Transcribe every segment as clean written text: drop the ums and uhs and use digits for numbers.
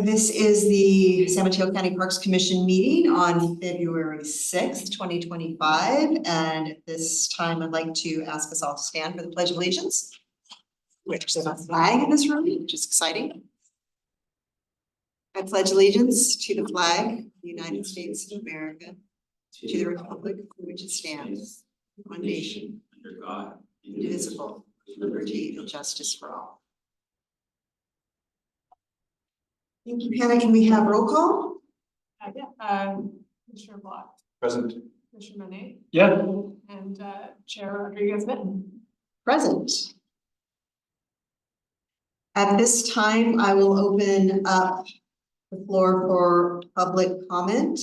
This is the San Mateo County Parks Commission meeting on February 6th, 2025. And at this time, I'd like to ask us all to stand for the Pledge of Allegiance, which is a flag in this room, which is exciting. I pledge allegiance to the flag of the United States of America, to the republic for which it stands, one nation, under God, indivisible, with liberty and justice for all. Thank you, Hannah. Can we have roll call? Commissioner Block. Present. Commissioner Monet. Yeah. And Chair Rodriguez-Mitten. Present. At this time, I will open up the floor for public comment.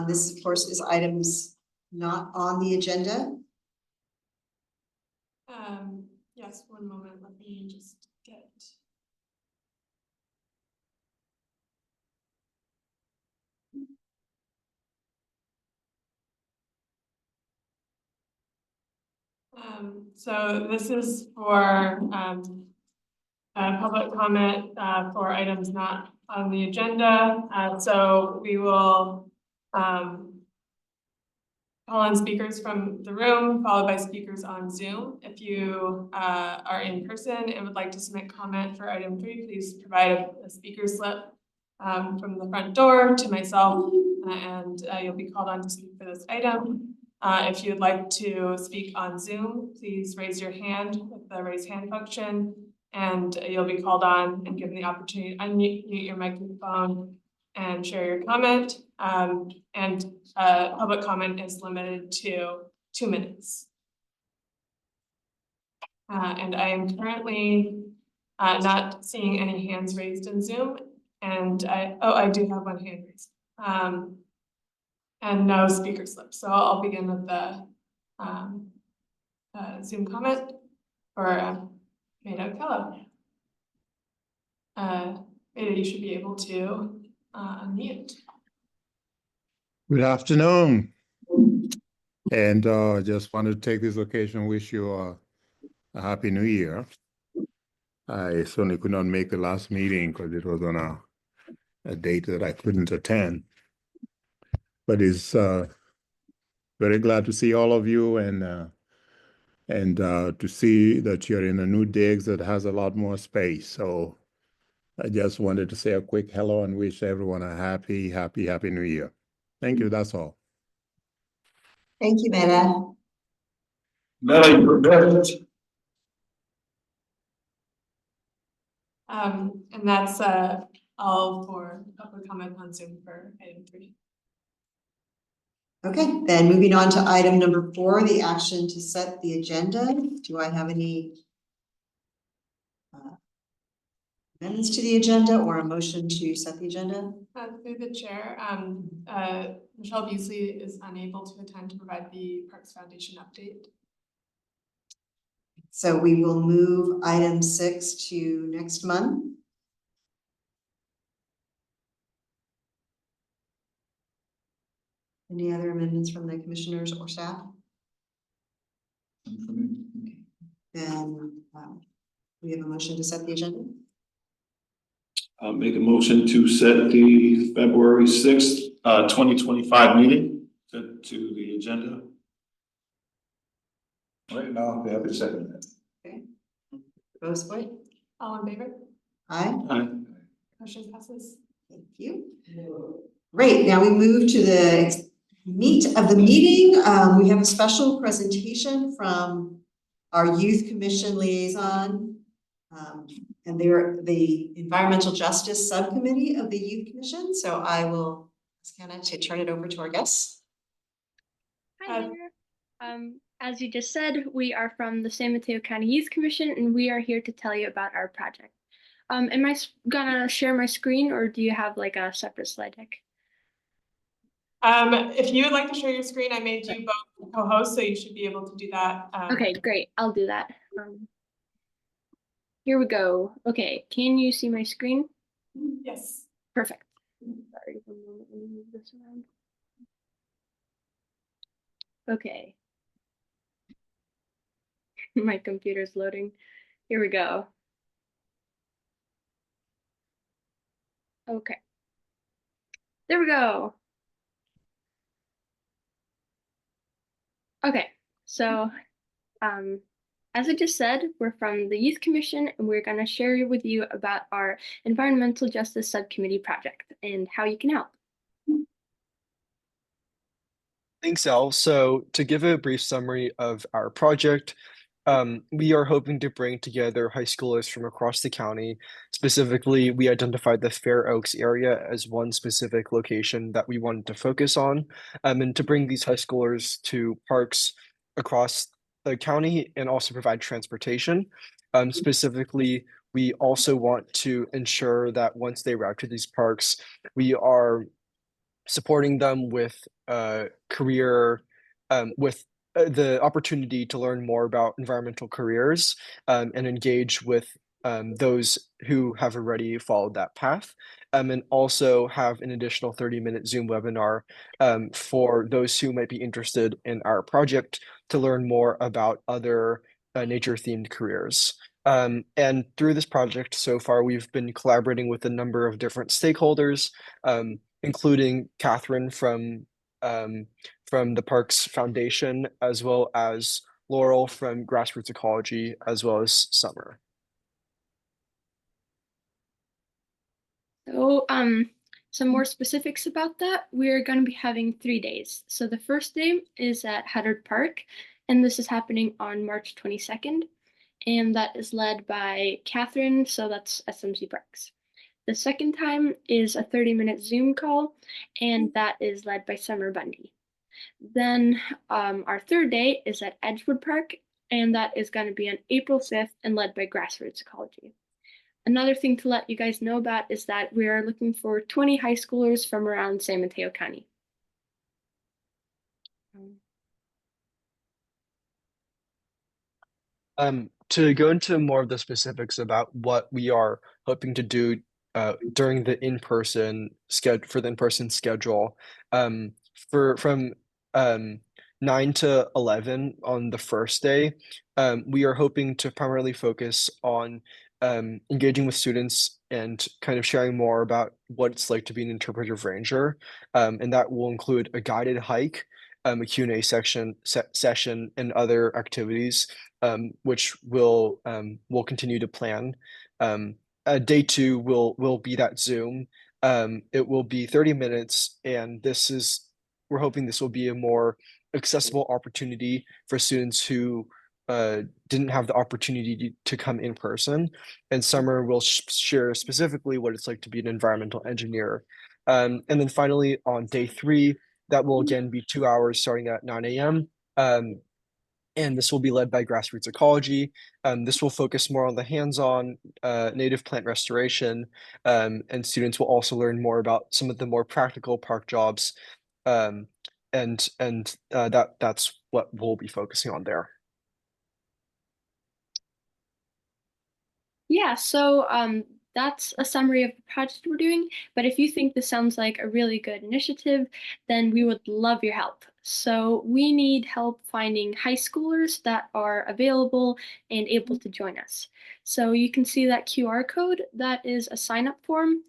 This, of course, is items not on the agenda. Yes, one moment. Let me just get. So this is for public comment for items not on the agenda. So we will call on speakers from the room, followed by speakers on Zoom. If you are in person and would like to submit comment for item 3, please provide a speaker slip from the front door to myself, and you'll be called on to speak for this item. If you'd like to speak on Zoom, please raise your hand with the raise hand function, and you'll be called on and given the opportunity to unmute your microphone and share your comment. Public comment is limited to 2 minutes. And I am currently not seeing any hands raised in Zoom, and I do have one hand raised. And no speaker slips. So I'll begin with the Zoom comment for Mateo Kello. Mateo, you should be able to unmute. Good afternoon. And just wanted to take this occasion and wish you a happy new year. I certainly could not make the last meeting because it was on a date that I couldn't attend. But it's very glad to see all of you and to see that you're in a new digs that has a lot more space. So I just wanted to say a quick hello and wish everyone a happy new year. Thank you. That's all. Thank you, Meta. And that's all for public comment on Zoom for item 3. Okay, then moving on to item number 4, the action to set the agenda. Do I have any amendments to the agenda or a motion to set the agenda? Through the chair, Michelle Beasley is unable to attend to provide the Parks Foundation update. So we will move item 6 to next month. Any other amendments from the commissioners or staff? Okay. Then we have a motion to set the agenda. I'll make a motion to set the February 6th, 2025 meeting to the agenda. Right now, we have a second. Okay. Vote for it. All in favor? Aye. Aye. Motion passes. Thank you. Great. Now we move to the meat of the meeting. We have a special presentation from our Youth Commission liaison. And they're the Environmental Justice Subcommittee of the Youth Commission. So I will ask Hannah to turn it over to our guests. Hi there. As you just said, we are from the San Mateo County Youth Commission, and we are here to tell you about our project. Am I gonna share my screen, or do you have like a separate slide deck? If you would like to share your screen, I made you both co-hosts, so you should be able to do that. Okay, great. I'll do that. Here we go. Okay, can you see my screen? Yes. Perfect. Sorry, one moment, let me move this around. Okay. My computer's loading. Here we go. Okay. There we go. Okay, so as I just said, we're from the Youth Commission and we're going to share with you about our Environmental Justice Subcommittee project and how you can help. Thanks, Elle. So to give a brief summary of our project, we are hoping to bring together high schoolers from across the county. Specifically, we identified the Fair Oaks area as one specific location that we wanted to focus on, and to bring these high schoolers to parks across the county and also provide transportation. Specifically, we also want to ensure that once they arrive to these parks, we are supporting them with career with the opportunity to learn more about environmental careers and engage with those who have already followed that path, and also have an additional 30-minute Zoom webinar for those who might be interested in our project to learn more about other nature-themed careers. And through this project so far, we've been collaborating with a number of different stakeholders, including Catherine from the Parks Foundation, as well as Laurel from Grassroots Ecology, as well as Summer. So some more specifics about that. We're going to be having 3 days. So the first day is at Haddard Park, and this is happening on March 22nd, and that is led by Catherine, so that's SMC Parks. The second time is a 30-minute Zoom call, and that is led by Summer Bundy. Then our third day is at Edgewood Park, and that is going to be on April 5th and led by Grassroots Ecology. Another thing to let you guys know about is that we are looking for 20 high schoolers from around San Mateo County. To go into more of the specifics about what we are hoping to do during the in-person schedule, from 9 to 11 on the first day, we are hoping to primarily focus on engaging with students and kind of sharing more about what it's like to be an interpretive ranger, and that will include a guided hike, a Q&A session, and other activities, which we'll continue to plan. Day 2 will be that Zoom. It will be 30 minutes, and we're hoping this will be a more accessible opportunity for students who didn't have the opportunity to come in person. And Summer will share specifically what it's like to be an environmental engineer. And then finally, on day 3, that will again be 2 hours starting at 9 a.m. And this will be led by Grassroots Ecology. This will focus more on the hands-on native plant restoration, and students will also learn more about some of the more practical park jobs, and that's what we'll be focusing on there. Yeah, so that's a summary of the project we're doing. But if you think this sounds like a really good initiative, then we would love your help. So we need help finding high schoolers that are available and able to join us. So you can see that QR code. That is a sign-up form.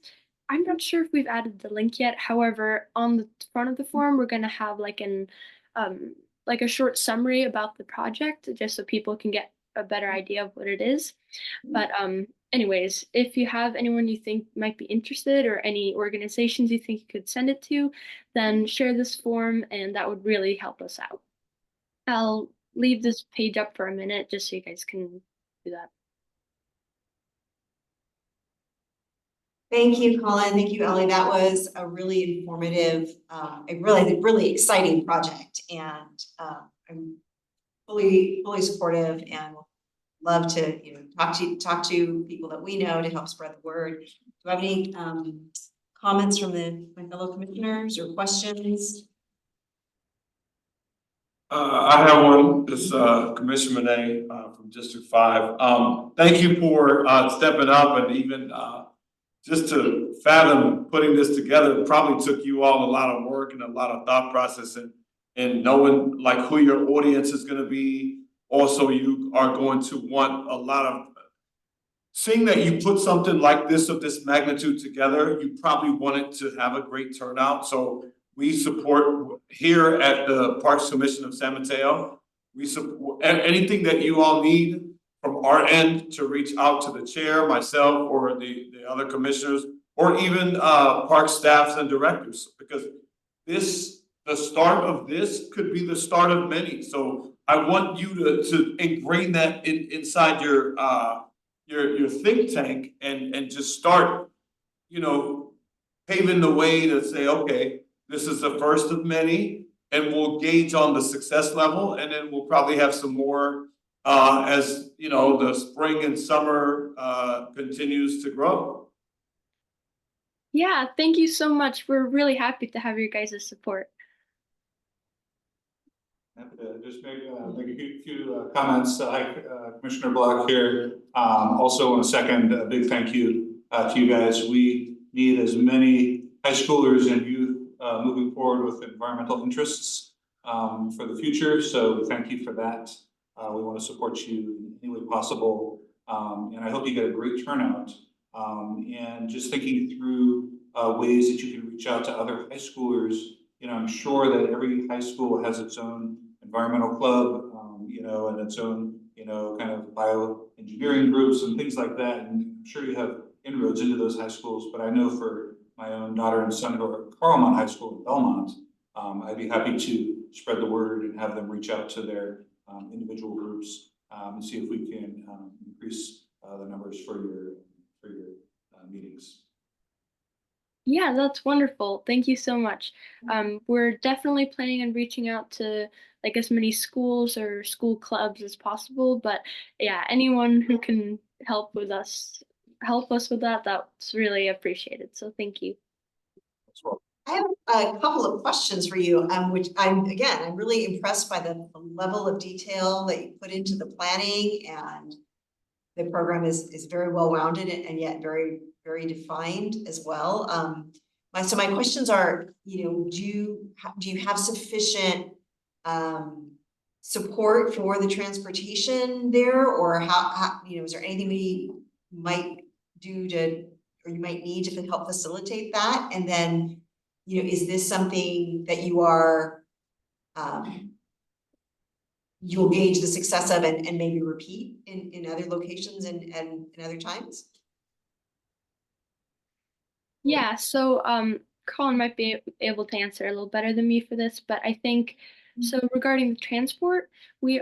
I'm not sure if we've added the link yet. However, on the front of the form, we're going to have like a short summary about the project, just so people can get a better idea of what it is. But anyways, if you have anyone you think might be interested or any organizations you think you could send it to, then share this form and that would really help us out. I'll leave this page up for a minute just so you guys can do that. Thank you, Colin. Thank you, Ellie. That was a really informative, a really exciting project, and I'm fully supportive and love to talk to people that we know to help spread the word. Do you have any comments from my fellow commissioners or questions? I have one. This Commissioner Monet from District 5. Thank you for stepping up, and even just to fathom putting this together. It probably took you all a lot of work and a lot of thought process, and knowing like who your audience is going to be. Also, you are going to want a lot of seeing that you put something like this of this magnitude together, you probably want it to have a great turnout. So we support here at the Parks Commission of San Mateo. We support anything that you all need from our end to reach out to the chair, myself, or the other commissioners, or even park staffs and directors, because the start of this could be the start of many. So I want you to ingrain that inside your think tank and just start, you know, paving the way to say, okay, this is the first of many, and we'll gauge on the success level, and then we'll probably have some more as you know the spring and summer continues to grow. Yeah, thank you so much. We're really happy to have your guys' support. Happy to just make a few comments. Hi, Commissioner Block here. Also want to second a big thank you to you guys. We need as many high schoolers and youth moving forward with environmental interests for the future. So thank you for that. We want to support you in any way possible. And I hope you get a great turnout. And just thinking through ways that you can reach out to other high schoolers. You know, I'm sure that every high school has its own environmental club, you know, and its own, you know, kind of bioengineering groups and things like that. And I'm sure you have inroads into those high schools, but I know for my own daughter and son who are at Carlmont High School in Belmont, I'd be happy to spread the word and have them reach out to their individual groups and see if we can increase the numbers for your meetings. Yeah, that's wonderful. Thank you so much. We're definitely planning on reaching out to like as many schools or school clubs as possible. But yeah, anyone who can help us with that, that's really appreciated. So thank you. I have a couple of questions for you, which I'm really impressed by the level of detail that you put into the planning, and the program is very well rounded and yet very, very defined as well. So my questions are, you know, do you have sufficient support for the transportation there, or how you know, is there anything we might do to, or you might need to help facilitate that? And then, you know, is this something that you are you'll gauge the success of and maybe repeat in other locations and in other times? Yeah, so Colin might be able to answer a little better than me for this, but I think so regarding the transport, we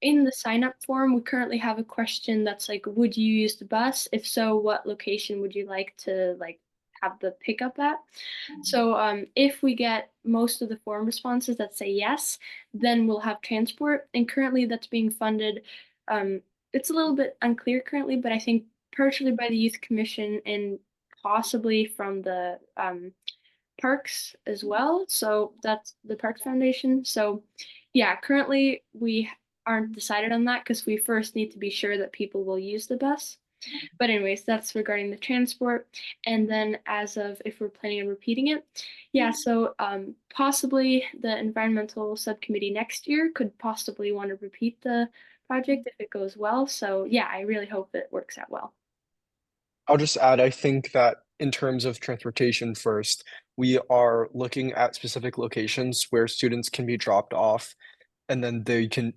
in the sign up form, we currently have a question that's like, would you use the bus? If so, what location would you like to like have the pickup at? So if we get most of the form responses that say yes, then we'll have transport. And currently that's being funded. It's a little bit unclear currently, but I think partially by the Youth Commission and possibly from the parks as well. So that's the Parks Foundation. So yeah, currently we aren't decided on that because we first need to be sure that people will use the bus. But anyways, that's regarding the transport. And then as of if we're planning on repeating it, yeah, so possibly the environmental subcommittee next year could possibly want to repeat the project if it goes well. So yeah, I really hope it works out well. I'll just add, I think that in terms of transportation first, we are looking at specific locations where students can be dropped off and then they can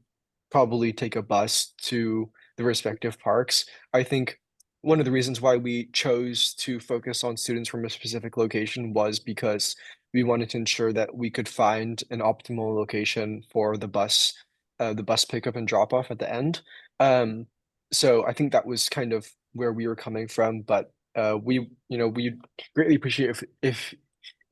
probably take a bus to the respective parks. I think one of the reasons why we chose to focus on students from a specific location was because we wanted to ensure that we could find an optimal location for the bus pickup and drop off at the end. So I think that was kind of where we were coming from, but we greatly appreciate if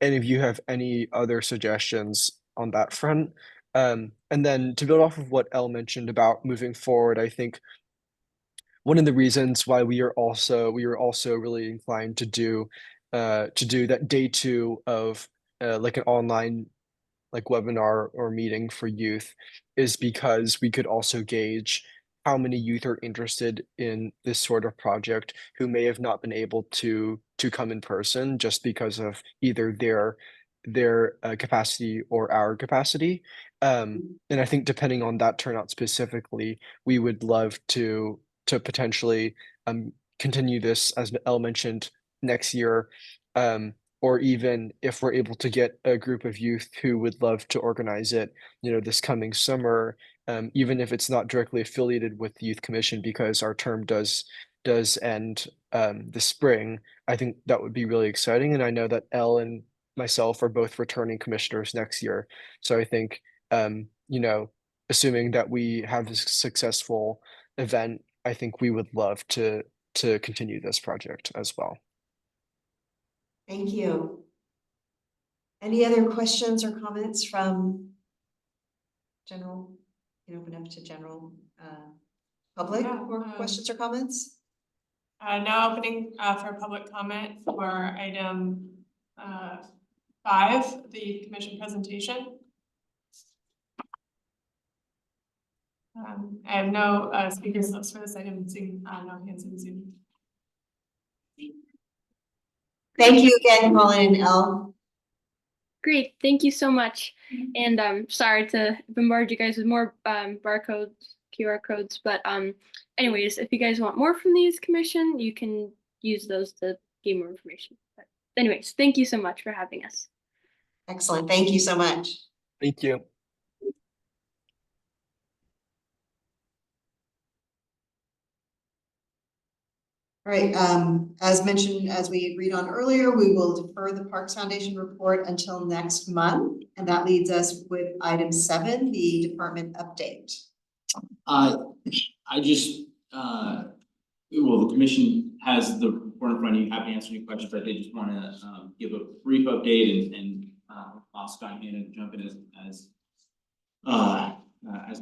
any of you have any other suggestions on that front. And then to build off of what Elle mentioned about moving forward, I think one of the reasons why we were also really inclined to do that day 2 of like an online like webinar or meeting for youth is because we could also gauge how many youth are interested in this sort of project who may have not been able to come in person just because of either their capacity or our capacity. And I think depending on that turnout specifically, we would love to potentially continue this, as Elle mentioned, next year. Or even if we're able to get a group of youth who would love to organize it, this coming summer, even if it's not directly affiliated with the Youth Commission, because our term does end this spring. I think that would be really exciting. And I know that Elle and myself are both returning commissioners next year. So I think, assuming that we have a successful event, I think we would love to continue this project as well. Thank you. Any other questions or comments from general, open up to general public Yeah, or questions or comments? Now opening for public comment for item 5, the commission presentation. I have no speakers lists for this item, seeing no hands in Zoom. Thank you again, Colin and Elle. Great, thank you so much. And sorry to bombard you guys with more barcodes, QR codes, but anyways, if you guys want more from the Youth Commission, you can use those to gain more information. But anyways, thank you so much for having us. Excellent, thank you so much. Thank you. All right, as mentioned, as we agreed on earlier, we will defer the Parks Foundation report until next month. And that leads us with item 7, the department update. I just, well, the commission has the report in front of you, happy to answer any questions. I did just want to give a brief update and I'll Scott Hannon jump in as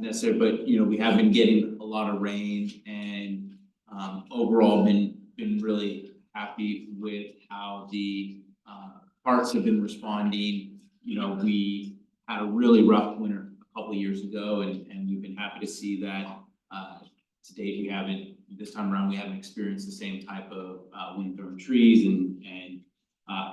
necessary. But we have been getting a lot of rain and overall been really happy with how the parks have been responding. We had a really rough winter a couple of years ago, and we've been happy to see that to date this time around we haven't experienced the same type of wind thrown trees and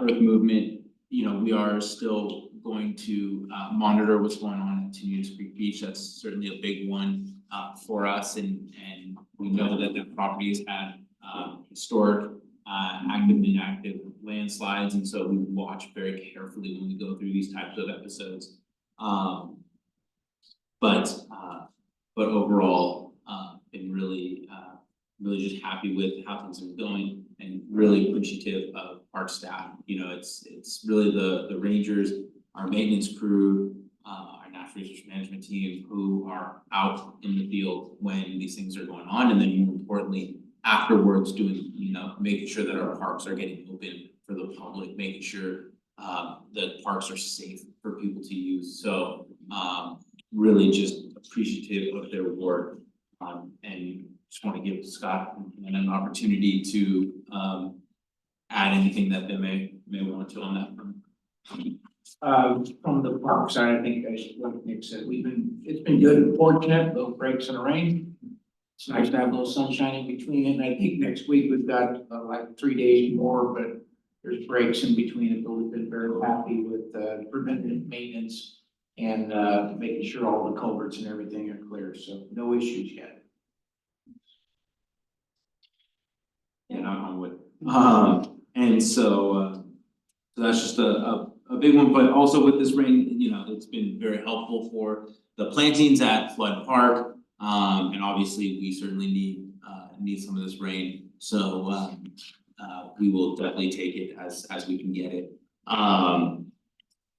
earth movement. We are still going to monitor what's going on at Teniers Creek Beach. That's certainly a big one for us, and we know that the property has had historic active and inactive landslides, and so we watch very carefully when we go through these types of episodes. But overall, been really just happy with how things are going, and really appreciative of our staff. It's really the rangers, our maintenance crew, our natural resource management team who are out in the field when these things are going on, and then more importantly afterwards doing, making sure that our parks are getting open for the public, making sure that parks are safe for people to use. So really just appreciative of their work, and just want to give Scott an opportunity to add anything that they may want to on that front. From the park side, I think, like Nick said, it's been good and fortunate, little breaks in the rain. It's nice to have a little sunshine in between it, and I think next week we've got like 3 days more, but there's breaks in between it, but we've been very happy with preventative maintenance and making sure all the culverts and everything are clear, so no issues yet. Yeah, I'm with. And so that's just a big one, but also with this rain, it's been very helpful for the plantings at Flood Park. And obviously we certainly need some of this rain. So we will definitely take it as we can get it.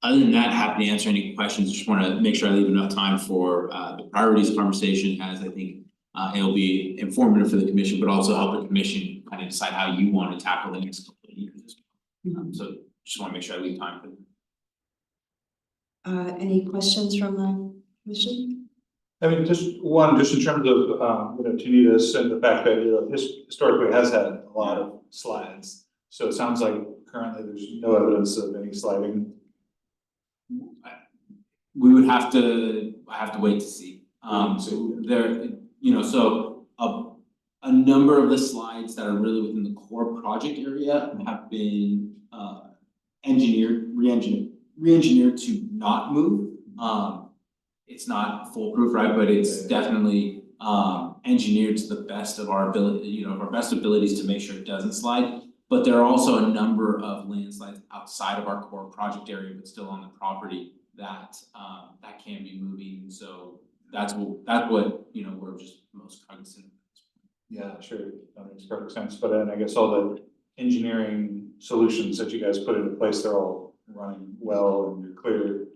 Other than that, happy to answer any questions. Just want to make sure I leave enough time for the priorities conversation, as I think it'll be informative for the commission, but also help the commission kind of decide how you want to tackle the next couple of years. So just want to make sure I leave time for them. Any questions from the commission? I mean, just in terms of, Teniers and the fact that, historically has had a lot of slides. So it sounds like currently there's no evidence of any sliding. We would have to wait to see. So there, so a number of the slides that are really within the core project area have been re-engineered to not move. It's not foolproof, right? But it's definitely engineered to the best of our ability, you know, of our best abilities to make sure it doesn't slide. But there are also a number of landslides outside of our core project area, but still on the property that can be moving. So that's what, you know, we're just most cognizant of. Yeah, sure, that makes perfect sense, but then I guess all the engineering solutions that you guys put into place, they're all running well and you're clear.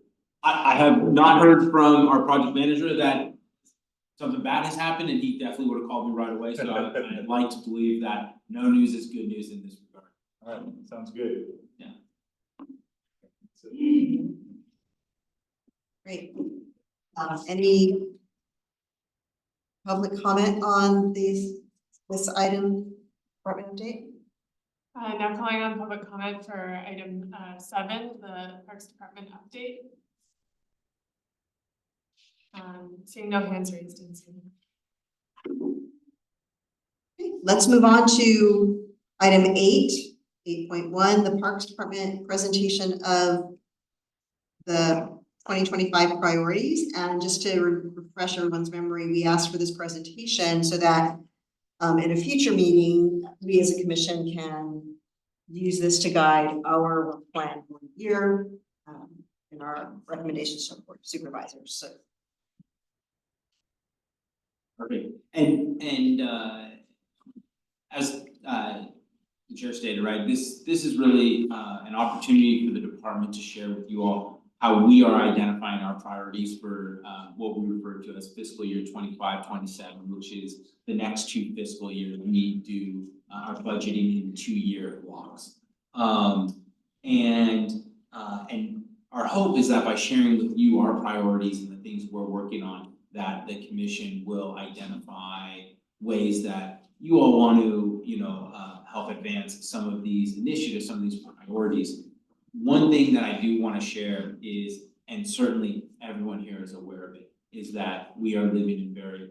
I have not heard from our project manager that something bad has happened, and he definitely would have called me right away, so I'd like to believe that no news is good news in this regard. All right, sounds good. Yeah. Great. Any public comment on this item, department update? Now calling on public comment for item 7, the Parks Department update. Seeing no hands raised in Zoom. Okay, let's move on to item 8.1, the Parks Department presentation of the 2025 priorities. And just to refresh everyone's memory, we asked for this presentation so that in a future meeting, we as a commission can use this to guide our plan for the year in our recommendations to the board of supervisors. So. Perfect. And as the chair stated, right, this is really an opportunity for the department to share with you all how we are identifying our priorities for what we refer to as fiscal year 25-27, which is the next 2 fiscal years. We do our budgeting in 2-year blocks. And our hope is that by sharing with you our priorities and the things we're working on, that the commission will identify ways that you all want to, you know, help advance some of these initiatives, some of these priorities. One thing that I do want to share is, and certainly everyone here is aware of it, is that we are living in very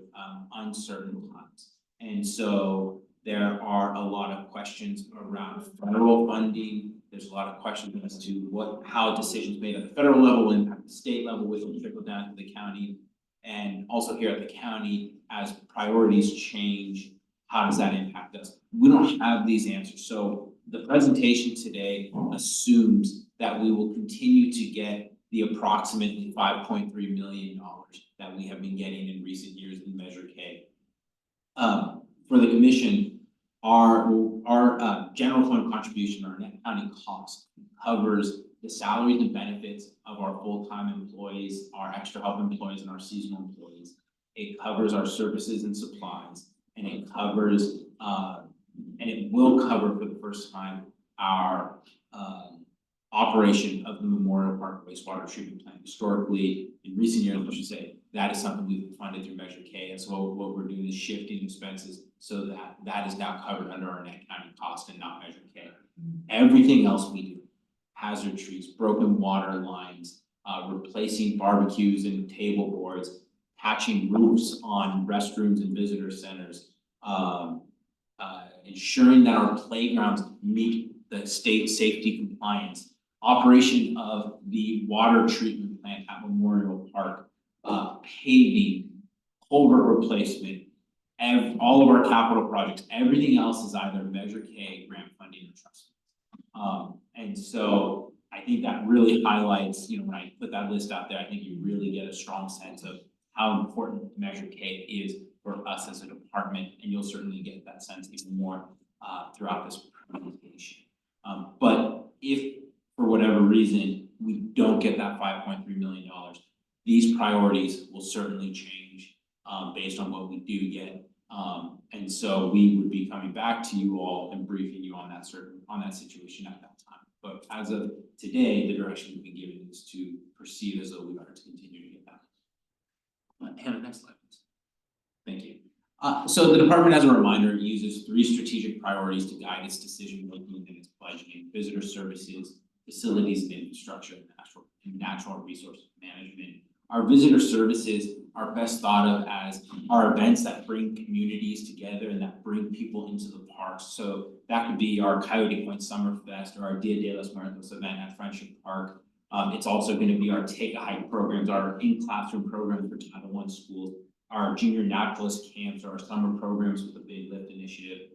uncertain times. And so there are a lot of questions around federal funding. There's a lot of questions as to how decisions made at the federal level impact the state level, which will trickle down to the county. And also here at the county, as priorities change, how does that impact us? We don't have these answers. So the presentation today assumes that we will continue to get the approximately $5.3 million that we have been getting in recent years in Measure K. For the commission, our general fund contribution, our net county cost, covers the salaries and benefits of our full-time employees, our extra help employees, and our seasonal employees. It covers our services and supplies, and it covers and it will cover for the first time our operation of the Memorial Park wastewater treatment plant. Historically, in recent years, I should say, that is something we've funded through Measure K. And so what we're doing is shifting expenses so that that is now covered under our net county cost and not Measure K. Everything else we do, hazard trees, broken water lines, replacing barbecues and table boards, patching roofs on restrooms and visitor centers, ensuring that our playgrounds meet the state safety compliance, operation of the water treatment plant at Memorial Park, paving, culvert replacement, all of our capital projects, everything else is either Measure K, grant funding, or trust. And so I think that really highlights, you know, when I put that list out there, I think you really get a strong sense of how important Measure K is for us as a department, and you'll certainly get that sense even more throughout this presentation. But if for whatever reason we don't get that $5.3 million, these priorities will certainly change based on what we do get. And so we would be coming back to you all and briefing you on that situation at that time. But as of today, the direction we've been given is to proceed as though we are to continue to get that. Hannah, next slide, please. Thank you. So the department, as a reminder, uses 3 strategic priorities to guide its decision making and its budgeting: visitor services, facilities and infrastructure, and natural resource management. Our visitor services are best thought of as our events that bring communities together and that bring people into the parks. So that could be our Coyote Point Summer Fest or our Dia de los Muertos event at Friendship Park. It's also going to be our Take a Hike programs, our in-classroom program for Title I schools, our junior naturalist camps or our summer programs with the Big Lift initiative.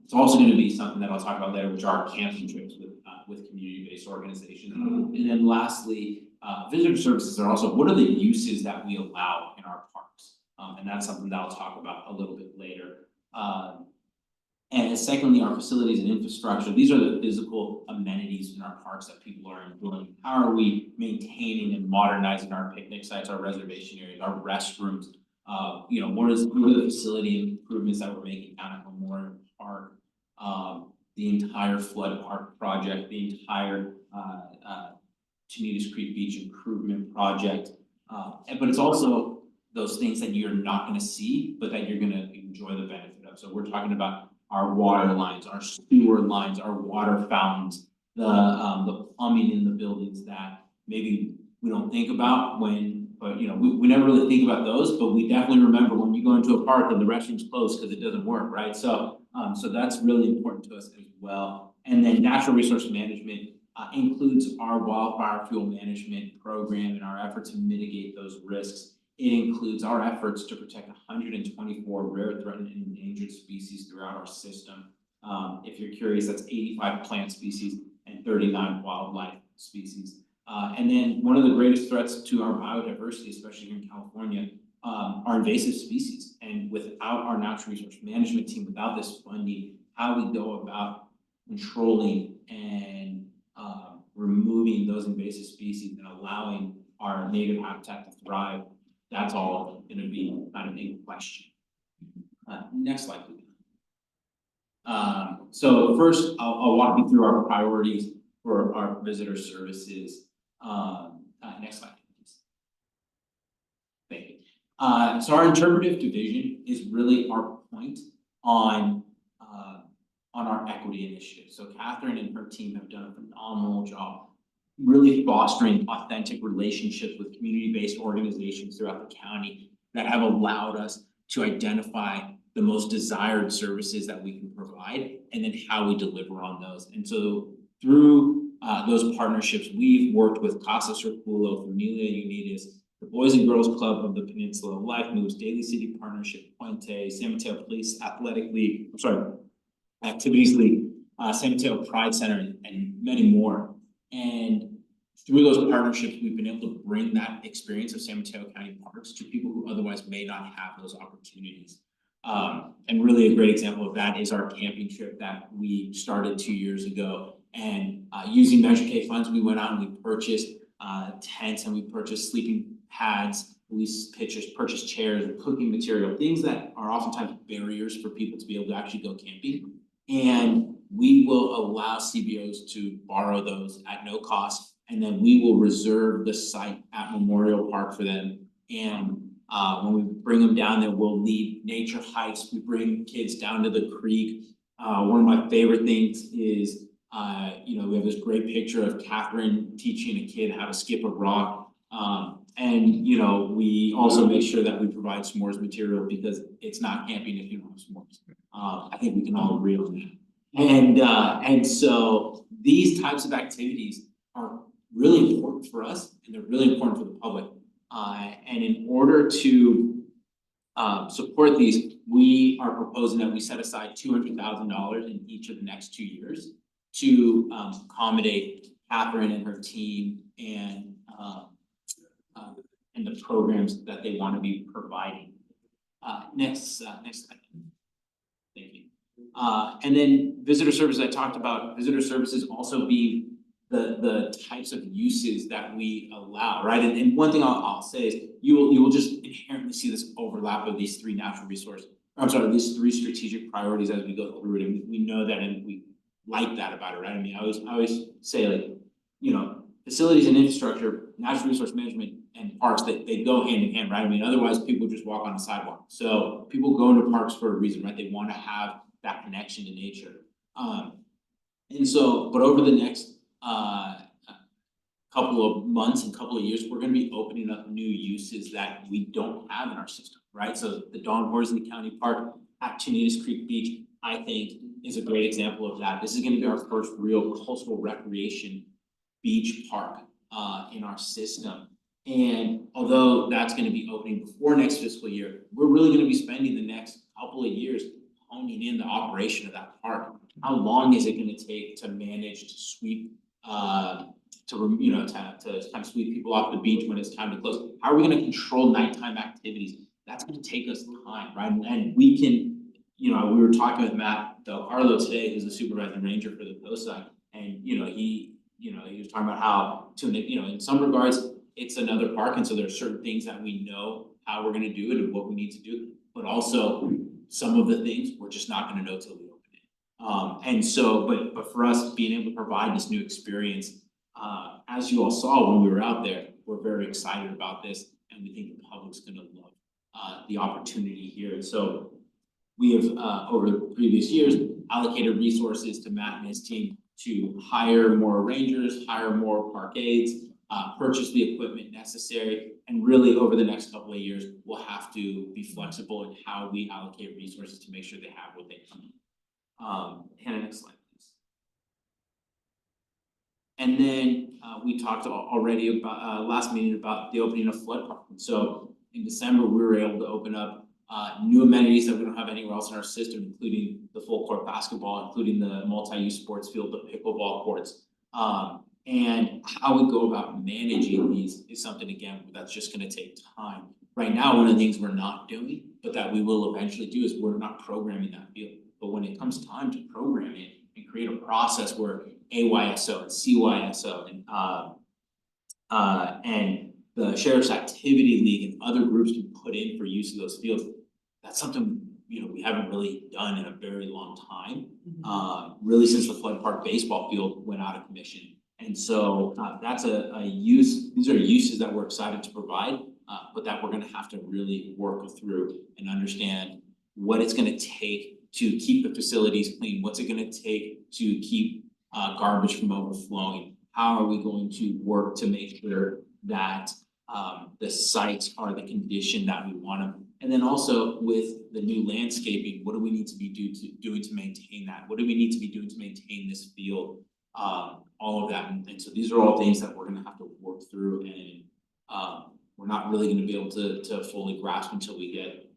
It's also going to be something that I'll talk about later, which are our camping trips with community-based organizations. And then lastly, visitor services are also, what are the uses that we allow in our parks? And that's something that I'll talk about a little bit later. And secondly, our facilities and infrastructure. These are the physical amenities in our parks that people are enjoying. How are we maintaining and modernizing our picnic sites, our reservation areas, our restrooms? What are the facility improvements that we're making down at Memorial Park? The entire flood park project, the entire Tenitas Creek Beach improvement project. But it's also those things that you're not going to see, but that you're going to enjoy the benefit of. So we're talking about our water lines, our sewer lines, our water fountains, the plumbing in the buildings that maybe we don't think about but we never really think about those, but we definitely remember when you go into a park and the restroom's closed because it doesn't work, right? So that's really important to us as well. And then natural resource management includes our wildfire fuel management program and our effort to mitigate those risks. It includes our efforts to protect 124 rare, threatened, and endangered species throughout our system. If you're curious, that's 85 plant species and 39 wildlife species. And then one of the greatest threats to our biodiversity, especially here in California, are invasive species. And without our natural resource management team, without this funding, how we go about controlling and removing those invasive species and allowing our native habitat to thrive, that's all going to be kind of a question. Next slide, please. So first, I'll walk you through our priorities for our visitor services. Next slide, please. Thank you. So our interpretive division is really our point on our equity initiative. So Catherine and her team have done a phenomenal job really fostering authentic relationships with community-based organizations throughout the county that have allowed us to identify the most desired services that we can provide and then how we deliver on those. And so through those partnerships, we've worked with Casa Circulo, Familia Unidas, the Boys and Girls Club of the Peninsula, Life Moves, Daly City Partnership, Puente, San Mateo Police Athletic League, Activities League, San Mateo Pride Center, and many more. And through those partnerships, we've been able to bring that experience of San Mateo County parks to people who otherwise may not have those opportunities. And really a great example of that is our camping trip that we started 2 years ago. And using Measure K funds, we went out and we purchased tents and we purchased sleeping pads, we purchased chairs, cooking material, things that are oftentimes barriers for people to be able to actually go camping. And we will allow CBOs to borrow those at no cost. And then we will reserve the site at Memorial Park for them. And when we bring them down there, we'll lead nature hikes. We bring kids down to the creek. One of my favorite things is, we have this great picture of Catherine teaching a kid how to skip a rock. And we also make sure that we provide s'mores material because it's not camping if you don't have s'mores. I think we can all agree on that. And so these types of activities are really important for us and they're really important for the public. And in order to support these, we are proposing that we set aside $200,000 in each of the next 2 years to accommodate Catherine and her team and the programs that they want to be providing. Next slide. Thank you. And then visitor services, I talked about visitor services also being the types of uses that we allow, right? And one thing I'll say is you will just inherently see this overlap of these three these three strategic priorities as we go through it. And we know that and we like that about it, right? I mean, I always say facilities and infrastructure, natural resource management, and parks, they go hand in hand, right? I mean, otherwise people just walk on the sidewalk. So people go into parks for a reason, right? They want to have that connection to nature. And so, but over the next couple of months and couple of years, we're going to be opening up new uses that we don't have in our system, right? So the Don Horsley County Park at Tenitas Creek Beach, I think, is a great example of that. This is going to be our first real coastal recreation beach park in our system. And although that's gonna be opening before next fiscal year, we're really gonna be spending the next couple of years honing in the operation of that park. How long is it gonna take to manage to sweep, to kind of sweep people off the beach when it's time to close? How are we gonna control nighttime activities? That's gonna take us time, right? And we can, we were talking with Matt Del Carlo today, who's the supervising ranger for the coast side. And, he was talking about how in some regards, it's another park. And so there's certain things that we know how we're gonna do it and what we need to do. But also some of the things we're just not gonna know till we open it. And so, but for us, being able to provide this new experience, as you all saw when we were out there, we're very excited about this, and we think the public's gonna love the opportunity here. And so we have over the previous years allocated resources to Matt and his team to hire more rangers, hire more park aides, purchase the equipment necessary, and really over the next couple of years, we'll have to be flexible in how we allocate resources to make sure they have what they need. Hannah, next slide, please. And then we talked already about last meeting about the opening of Flood Park. And so in December, we were able to open up new amenities that we don't have anywhere else in our system, including the full court basketball, including the multi-use sports field, the pickleball courts. And how we go about managing these is something, again, that's just gonna take time. Right now, one of the things we're not doing, but that we will eventually do, is we're not programming that field. But when it comes time to program it and create a process where AYSO and CYSO and the Sheriff's Activity League and other groups can put in for use of those fields, that's something we haven't really done in a very long time. Really since the Flood Park baseball field went out of commission. And so that's a use, these are uses that we're excited to provide, but that we're gonna have to really work through and understand what it's gonna take to keep the facilities clean, what's it gonna take to keep garbage from overflowing, how are we going to work to make sure that the sites are the condition that we want them. And then also with the new landscaping, what do we need to be doing to maintain that? What do we need to be doing to maintain this field? All of that, and so these are all things that we're gonna have to work through, and we're not really gonna be able to fully grasp until we get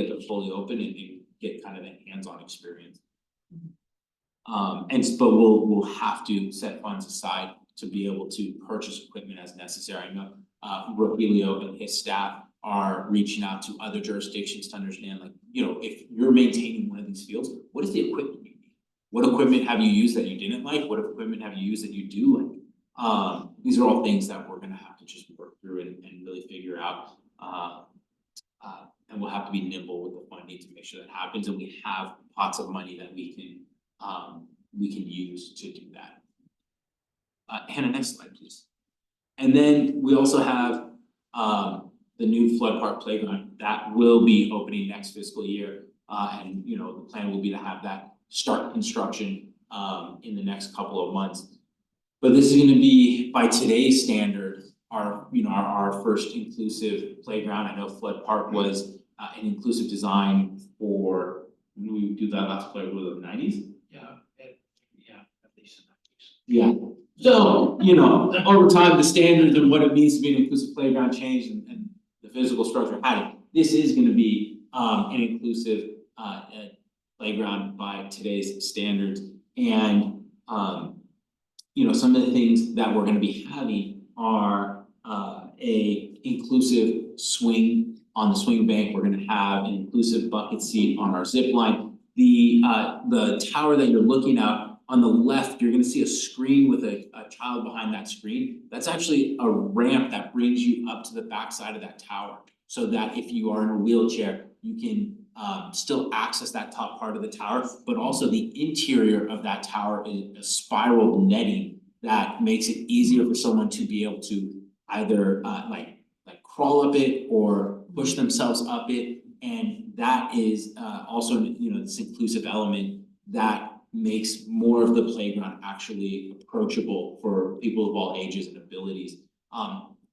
them fully open and get kind of a hands-on experience. But we'll have to set funds aside to be able to purchase equipment as necessary. I know Rogelio and his staff are reaching out to other jurisdictions to understand, like, if you're maintaining one of these fields, what is the equipment you need? What equipment have you used that you didn't like? What equipment have you used that you do like? These are all things that we're gonna have to just work through and really figure out. And we'll have to be nimble with the funding to make sure that happens, and we have pots of money that we can use to do that. Hannah, next slide, please. And then we also have the new Flood Park playground that will be opening next fiscal year. And the plan will be to have that start construction in the next couple of months. But this is going to be, by today's standard, our first inclusive playground. I know Flood Park was an inclusive design for, when we do that last playground, was it the 90s? At least in that case. Yeah. So, over time, the standards and what it means to be an inclusive playground changed, and the physical structure had it. This is going to be an inclusive playground by today's standards. And some of the things that we're going to be having are a inclusive swing on the swing bank. We're going to have an inclusive bucket seat on our zip line. The tower that you're looking at on the left, you're going to see a screen with a child behind that screen. That's actually a ramp that brings you up to the backside of that tower, so that if you are in a wheelchair, you can still access that top part of the tower. But also the interior of that tower is a spiral netting that makes it easier for someone to be able to either like crawl up it or push themselves up it. And that is also this inclusive element that makes more of the playground actually approachable for people of all ages and abilities.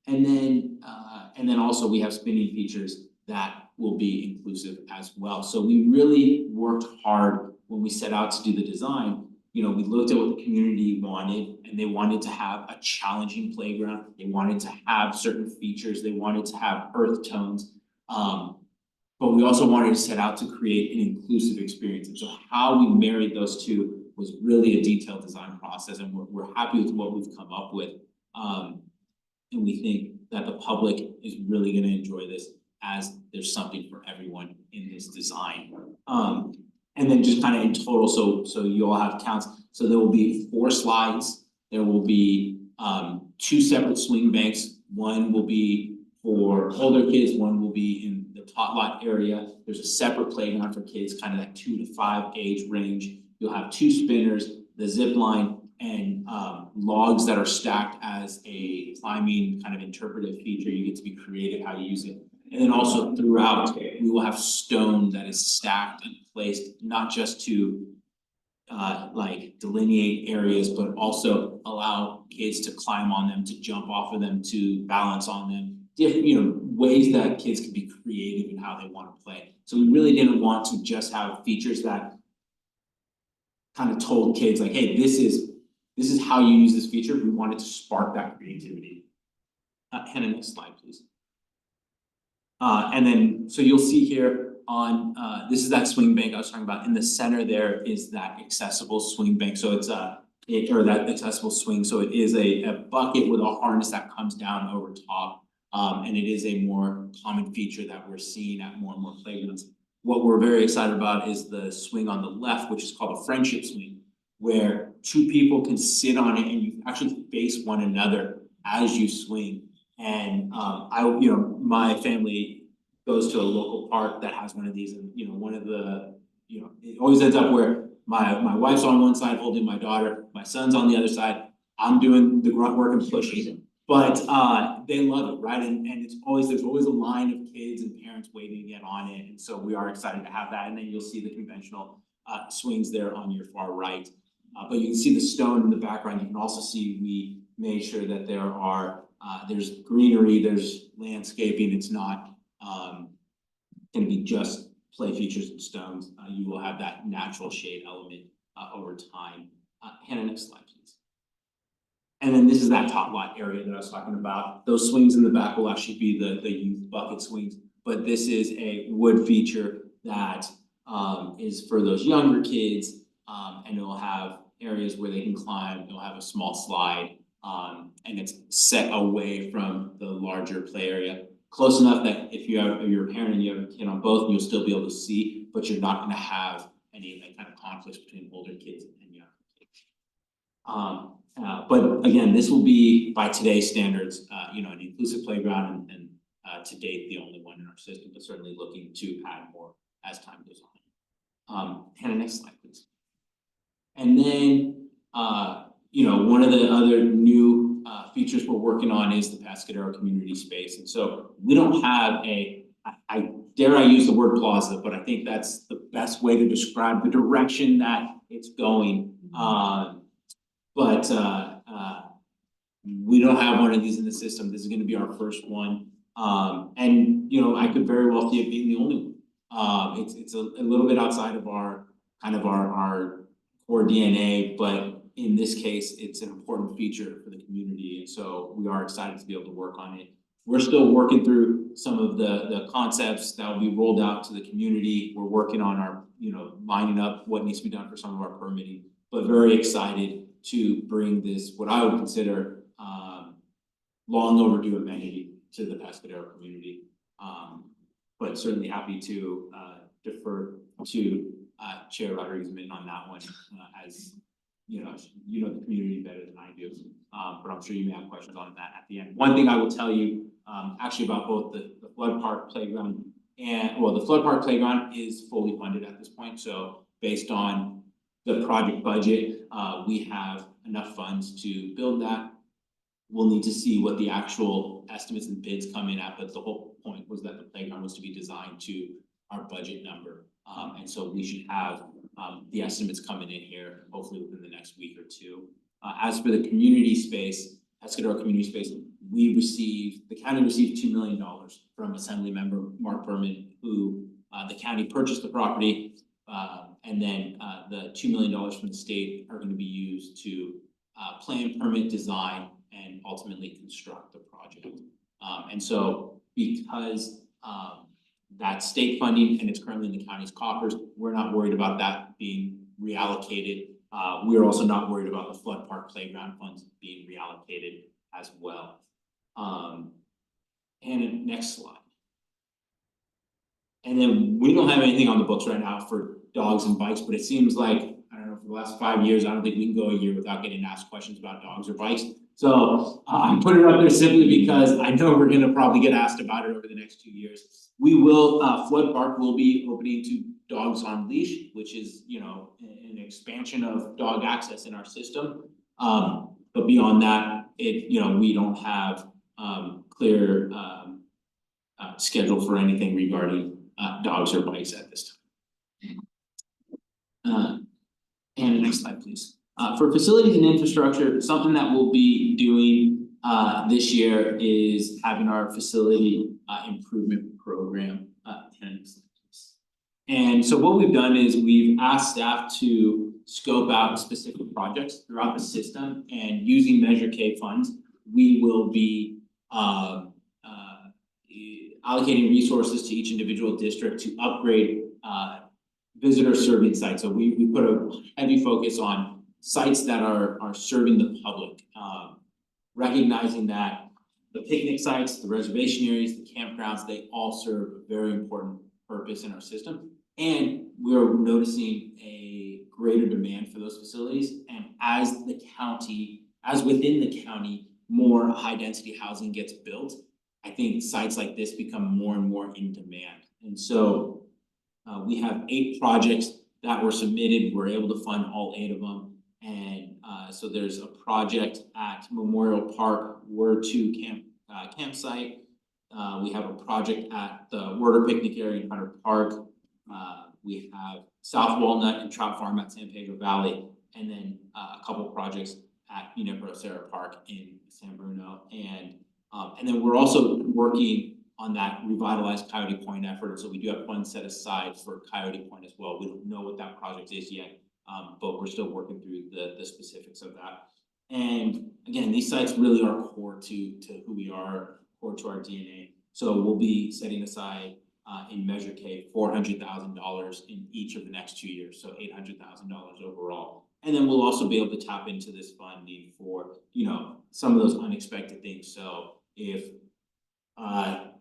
And then also we have spinning features that will be inclusive as well. So we really worked hard when we set out to do the design we looked at what the community wanted, and they wanted to have a challenging playground. They wanted to have certain features. They wanted to have earth tones. But we also wanted to set out to create an inclusive experience. And so how we married those two was really a detailed design process, and we're happy with what we've come up with. And we think that the public is really gonna enjoy this, as there's something for everyone in this design. And then just kind of in total, so you all have counts. So there will be 4 slides. There will be 2 separate swing banks. One will be for older kids, one will be in the tot lot area. There's a separate playground for kids, kind of that 2 to 5 age range. You'll have 2 spinners, the zip line, and logs that are stacked as a climbing kind of interpretive feature. You get to be creative how you use it. And then also throughout, we will have stone that is stacked and placed, not just to like delineate areas, but also allow kids to climb on them, to jump off of them, to balance on them. Ways that kids can be creative in how they want to play. So we really didn't want to just have features that kind of told kids like, hey, this is how you use this feature. We wanted to spark that creativity. Hannah, next slide, please. And then, so you'll see here on, this is that swing bank I was talking about. In the center there is that accessible swing bank. So it's or that accessible swing. So it is a bucket with a harness that comes down over top. And it is a more common feature that we're seeing at more and more playgrounds. What we're very excited about is the swing on the left, which is called a friendship swing, where 2 people can sit on it and you actually face one another as you swing. And my family goes to a local park that has one of these, and one of the, it always ends up where my wife's on one side holding my daughter, my son's on the other side, I'm doing the grunt work and pushing. But they love it, right? And there's always a line of kids and parents waiting to get on it. And so we are excited to have that. And then you'll see the conventional swings there on your far right. But you can see the stone in the background. You can also see we made sure that there are there's greenery, there's landscaping. It's not gonna be just play features and stones. You will have that natural shade element over time. Hannah, next slide, please. And then this is that top lot area that I was talking about. Those swings in the back will actually be the youth bucket swings, but this is a wood feature that is for those younger kids, and it will have areas where they can climb. It'll have a small slide, and it's set away from the larger play area, close enough that if you're a parent and you have a kid on both, you'll still be able to see, but you're not going to have any kind of conflicts between older kids and younger kids. But again, this will be, by today's standards, an inclusive playground, and to date, the only one in our system, but certainly looking to add more as time goes on. Hannah, next slide, please. And then, one of the other new features we're working on is the Pescadero community space. And so we don't have I dare I use the word plaza, but I think that's the best way to describe the direction that it's going. But we don't have one of these in the system. This is going to be our first one. And I could very well see it being the only one. It's a little bit outside of our core DNA, but in this case, it's an important feature for the community. And so we are excited to be able to work on it. We're still working through some of the concepts that will be rolled out to the community. We're working on our, lining up what needs to be done for some of our permitting, but very excited to bring this, what I would consider long overdue amenity to the Pescadero community. But certainly happy to defer to Chair Rodriguez-Min on that one, as you know the community better than I do. But I'm sure you may have questions on that at the end. One thing I will tell you, actually, about both the flood park playground the flood park playground is fully funded at this point. So based on the project budget, we have enough funds to build that. We'll need to see what the actual estimates and bids come in at, but the whole point was that the playground was to be designed to our budget number. And so we should have the estimates coming in here, hopefully within the next week or two. As for the community space, Pescadero community space, the county received $2 million from Assembly Member Mark Berman, who the county purchased the property And then the $2 million from the state are gonna be used to plan, permit, design, and ultimately construct the project. And so because that's state funding and it's currently in the county's coffers, we're not worried about that being reallocated. We're also not worried about the flood park playground funds being reallocated as well. And next slide. And then we don't have anything on the books right now for dogs and bikes, but it seems like, I don't know, for the last 5 years, I don't think we can go a year without getting asked questions about dogs or bikes. So I put it up there simply because I know we're gonna probably get asked about it over the next 2 years. We will, Flood Park will be opening to dogs on leash, which is, you know, an expansion of dog access in our system. But beyond that, you know, we don't have clear schedule for anything regarding dogs or bikes at this time. And next slide, please. For facilities and infrastructure, something that we'll be doing this year is having our facility improvement program. And so what we've done is we've asked staff to scope out specific projects throughout the system, and using Measure K funds, we will be allocating resources to each individual district to upgrade visitor serving sites. So we put a heavy focus on sites that are serving the public, recognizing that the picnic sites, the reservation areas, the campgrounds, they all serve a very important purpose in our system. And we're noticing a greater demand for those facilities. And as within the county, more high density housing gets built, I think sites like this become more and more in demand. And so we have 8 projects that were submitted. We're able to fund all 8 of them. And so there's a project at Memorial Park, Word 2 campsite. We have a project at the Werder Picnic Area in Hunter Park. We have South Walnut and Trout Farm at San Pedro Valley, and then a couple projects at Sarah Park in San Bruno. And then we're also working on that revitalized Coyote Point effort. So we do have funds set aside for Coyote Point as well. We don't know what that project is yet, but we're still working through the specifics of that. And again, these sites really are core to who we are, core to our DNA. So we'll be setting aside in Measure K $400,000 in each of the next 2 years, so $800,000 overall. And then we'll also be able to tap into this funding for, you know, some of those unexpected things. So if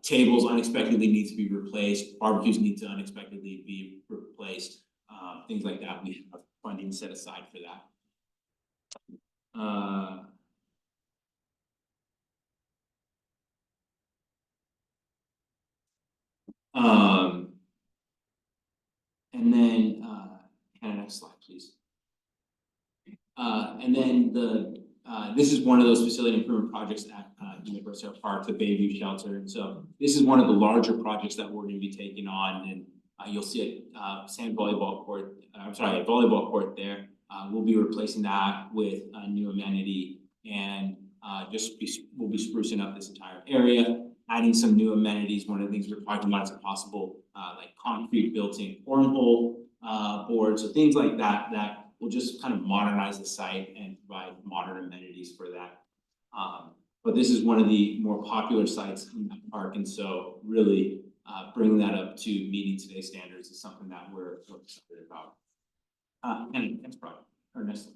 tables unexpectedly need to be replaced, barbecues need to unexpectedly be replaced, things like that, we have funding set aside for that. And then next slide, please. And then this is one of those facility improvement projects at University Park, the Bayview Shelter. And so this is one of the larger projects that we're going to be taking on, and you'll see a volleyball court there. We'll be replacing that with a new amenity, and we'll be sprucing up this entire area, adding some new amenities. One of the things we're talking about is a possible like concrete built-in cornhole board, so things like that will just kind of modernize the site and provide modern amenities for that. But this is one of the more popular sites in that park, and so really bringing that up to meeting today's standards is something that we're excited about. And next project, or next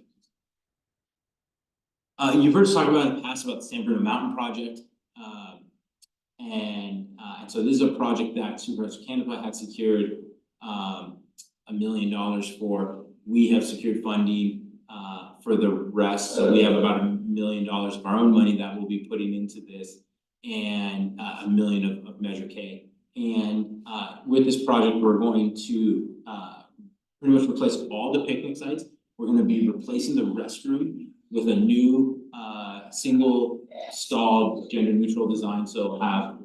slide. You've heard us talk about in the past about the San Bruno Mountain Project. And so this is a project that Supervisor Canepa had secured $1 million for. We have secured funding for the rest. So we have about $1 million of our own money that we'll be putting into this, and $1 million of Measure K. And with this project, we're going to pretty much replace all the picnic sites. We're going to be replacing the restroom with a new single stall gender neutral design. So we'll have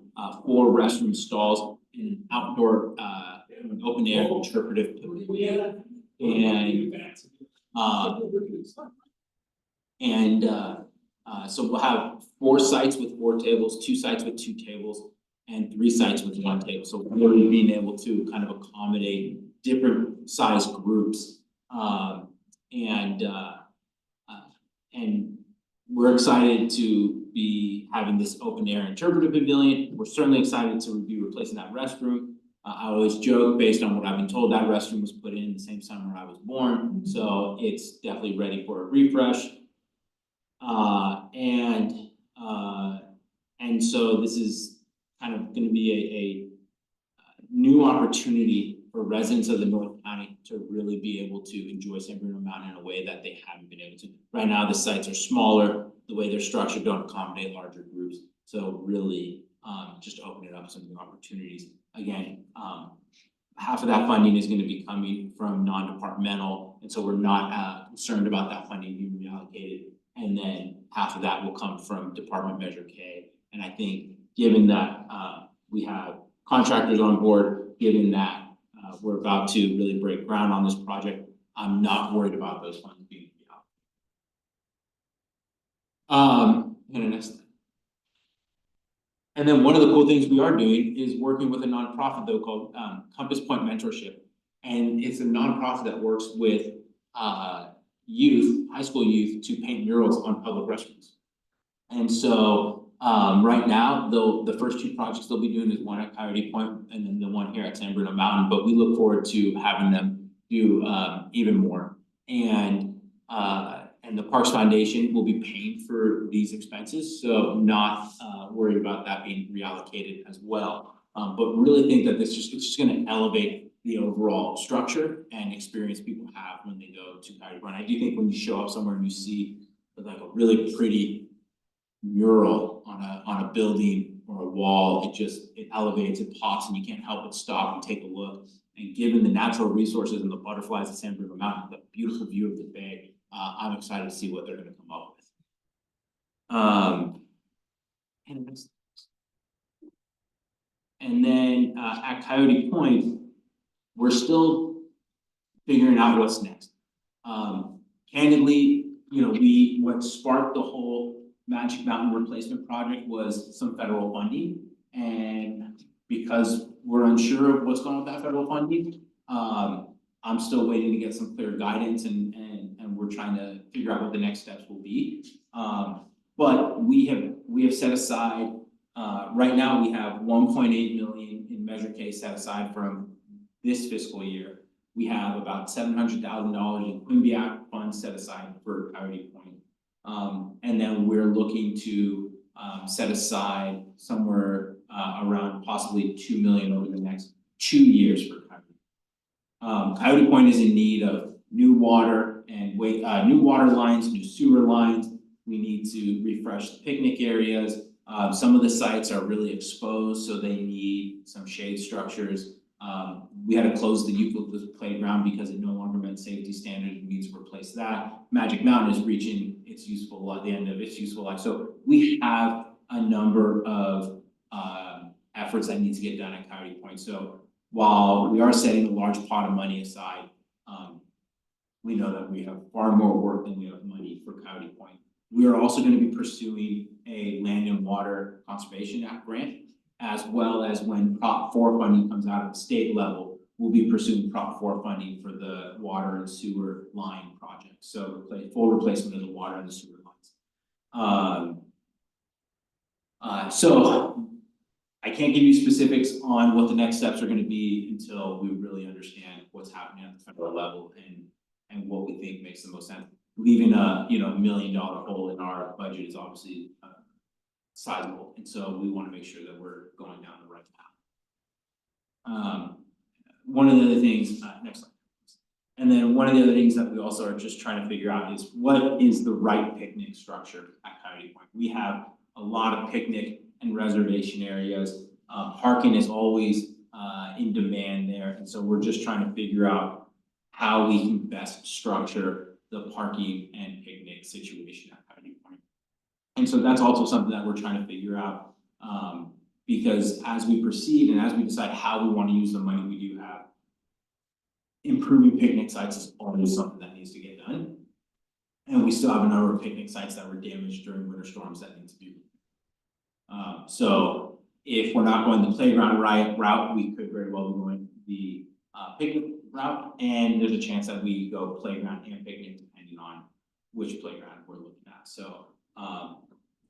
4 restroom stalls in an outdoor open air interpretive pavilion. So we'll have 4 sites with 4 tables, 2 sites with 2 tables, and 3 sites with 1 table. So we're really being able to kind of accommodate different size groups. And we're excited to be having this open air interpretive pavilion. We're certainly excited to be replacing that restroom. I always joke, based on what I've been told, that restroom was put in the same summer I was born, so it's definitely ready for a refresh. And so this is kind of going to be a new opportunity for residents of the North County to really be able to enjoy San Bruno Mountain in a way that they haven't been able to. Right now, the sites are smaller, the way they're structured don't accommodate larger groups. So really just opening up some new opportunities. Again, half of that funding is going to be coming from non-departmental, and so we're not concerned about that funding being reallocated. And then half of that will come from Department Measure K. And I think given that we have contractors on board, given that we're about to really break ground on this project, I'm not worried about those funds being reallocated. And then one of the cool things we are doing is working with a nonprofit though called Compass Point Mentorship. And it's a nonprofit that works with youth, high school youth, to paint murals on public restrooms. And so right now, the first two projects they'll be doing is one at Coyote Point and then the one here at San Bruno Mountain, but we look forward to having them do even more. And the Parks Foundation will be paying for these expenses, so not worried about that being reallocated as well. But really think that it's just going to elevate the overall structure and experience people have when they go to Coyote Point. I do think when you show up somewhere and you see like a really pretty mural on a building or a wall, it elevates, it pops, and you can't help but stop and take a look. And given the natural resources and the butterflies of San Bruno Mountain, the beautiful view of the bay, I'm excited to see what they're going to come up with. And then at Coyote Point, we're still figuring out what's next. Candidly, what sparked the whole Magic Mountain replacement project was some federal funding, and because we're unsure of what's going on with that federal funding, I'm still waiting to get some clear guidance, and we're trying to figure out what the next steps will be. But we have set aside, right now we have 1.8 million in Measure K set aside from this fiscal year. We have about $700,000 in Quimby funds set aside for Coyote Point. And then we're looking to set aside somewhere around possibly $2 million over the next 2 years for Coyote. Coyote Point is in need of new water and new water lines, new sewer lines. We need to refresh the picnic areas. Some of the sites are really exposed, so they need some shade structures. We had to close the eucalyptus playground because it no longer met safety standards. We need to replace that. Magic Mountain is reaching its the end of its useful life. So we have a number of efforts that need to get done at Coyote Point. So while we are setting a large pot of money aside, we know that we have far more work than we have money for Coyote Point. We are also going to be pursuing a Land and Water Conservation Act grant, as well as when Prop 4 funding comes out at the state level, we'll be pursuing Prop 4 funding for the water and sewer line project. So full replacement of the water and the sewer lines. So I can't give you specifics on what the next steps are going to be until we really understand what's happening at the federal level and what we think makes the most sense. Leaving a $1 million hole in our budget is obviously sizable, and so we want to make sure that we're going down the right path. One of the other things, next slide. And then one of the other things that we also are just trying to figure out is what is the right picnic structure at Coyote Point. We have a lot of picnic and reservation areas. Parking is always in demand there, and so we're just trying to figure out how we can best structure the parking and picnic situation at Coyote Point. And so that's also something that we're trying to figure out, because as we proceed and as we decide how we want to use the money we do have, improving picnic sites is always something that needs to get done. And we still have a number of picnic sites that were damaged during winter storms that need to be repaired. So if we're not going the playground route, we could very well be going the route, and there's a chance that we go playground and picnic depending on which playground we're looking at. So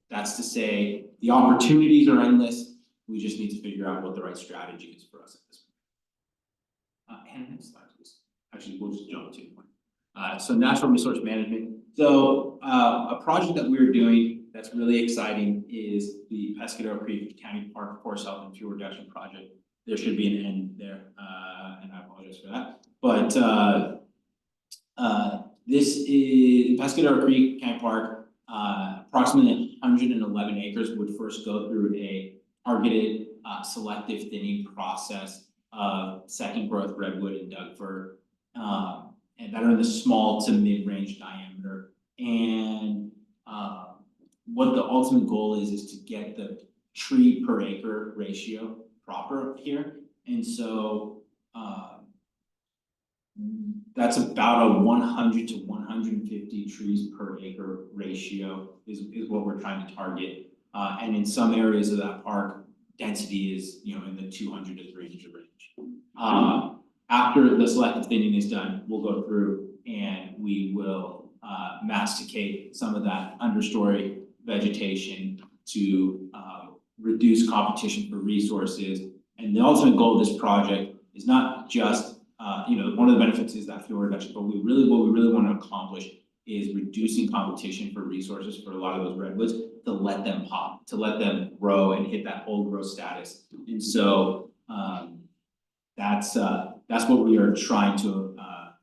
that's to say the opportunities are endless. We just need to figure out what the right strategy is for us at this point. And next slide, please. Actually, we'll just jump to it. So natural resource management. So a project that we're doing that's really exciting is the Pescadero Creek County Park Forest Health and Fuel Reduction Project. There should be an end there, and I apologize for that. But this is Pescadero Creek County Park. Approximately 111 acres would first go through a targeted selective thinning process of second growth redwood and Doug fir, and that are in the small to mid-range diameter. And what the ultimate goal is to get the tree per acre ratio proper here. And so that's about a 100 to 150 trees per acre ratio is what we're trying to target. And in some areas of that park, density is, you know, in the 200 to 300 range. After the selective thinning is done, we'll go through and we will masticate some of that understory vegetation to reduce competition for resources. And the ultimate goal of this project is not just, you know, one of the benefits is that fuel reduction, but what we really want to accomplish is reducing competition for resources for a lot of those redwoods to let them pop, to let them grow and hit that old growth status. And so that's what we are trying to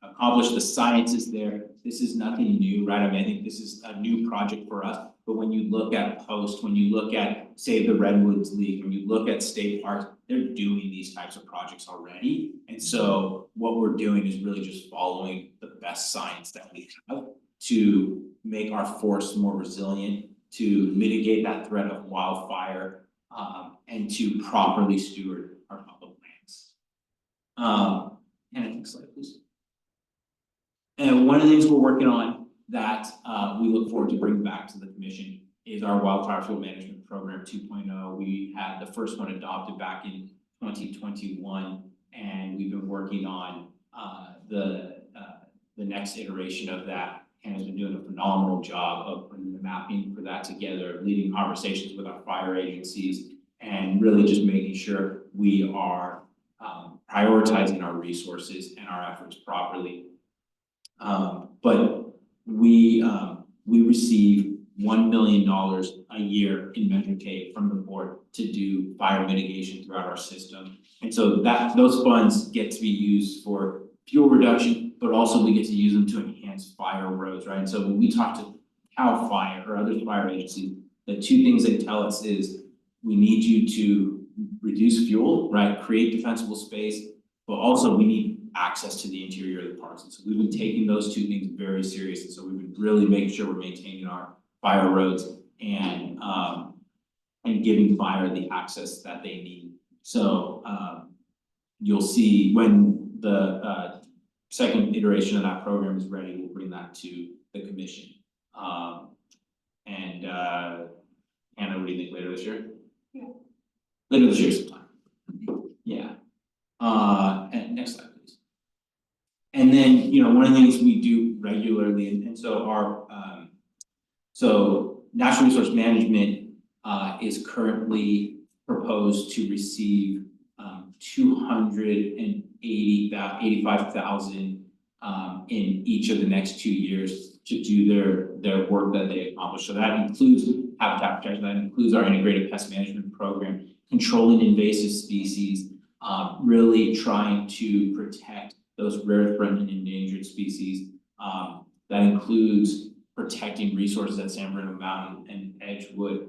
accomplish. The science is there. This is nothing new, right? I mean, I think this is a new project for us. But when you look at Post, when you look at, say, the Redwoods League, when you look at state parks, they're doing these types of projects already. And so what we're doing is really just following the best science that we have to make our forests more resilient, to mitigate that threat of wildfire, and to properly steward our public lands. And next slide, please. And one of the things we're working on that we look forward to bringing back to the commission is our wildfire fuel management program 2.0. We had the first one adopted back in 2021, and we've been working on the next iteration of that. And has been doing a phenomenal job of putting the mapping for that together, leading conversations with our fire agencies, and really just making sure we are prioritizing our resources and our efforts properly. But we receive $1 million a year in Measure K from the board to do fire mitigation throughout our system. And so those funds get to be used for fuel reduction, but also we get to use them to enhance fire roads, right? And so when we talk to CAL FIRE or other fire agencies, the two things they tell us is we need you to reduce fuel, right? Create defensible space, but also we need access to the interior of the parks. And so we've been taking those two things very serious. And so we've been really making sure we're maintaining our fire roads and giving fire the access that they need. So you'll see when the second iteration of that program is ready, we'll bring that to the commission. Hannah, what do you think, later this year? Yeah. Later this year sometime. Yeah. And next slide, please. And then, you know, one of the things we do regularly, and so our so natural resource management is currently proposed to receive $285,000 in each of the next 2 years to do their work that they accomplish. So that includes habitat protection, that includes our integrated pest management program, controlling invasive species, really trying to protect those rare, threatened, and endangered species. That includes protecting resources at San Bruno Mountain and Edgewood,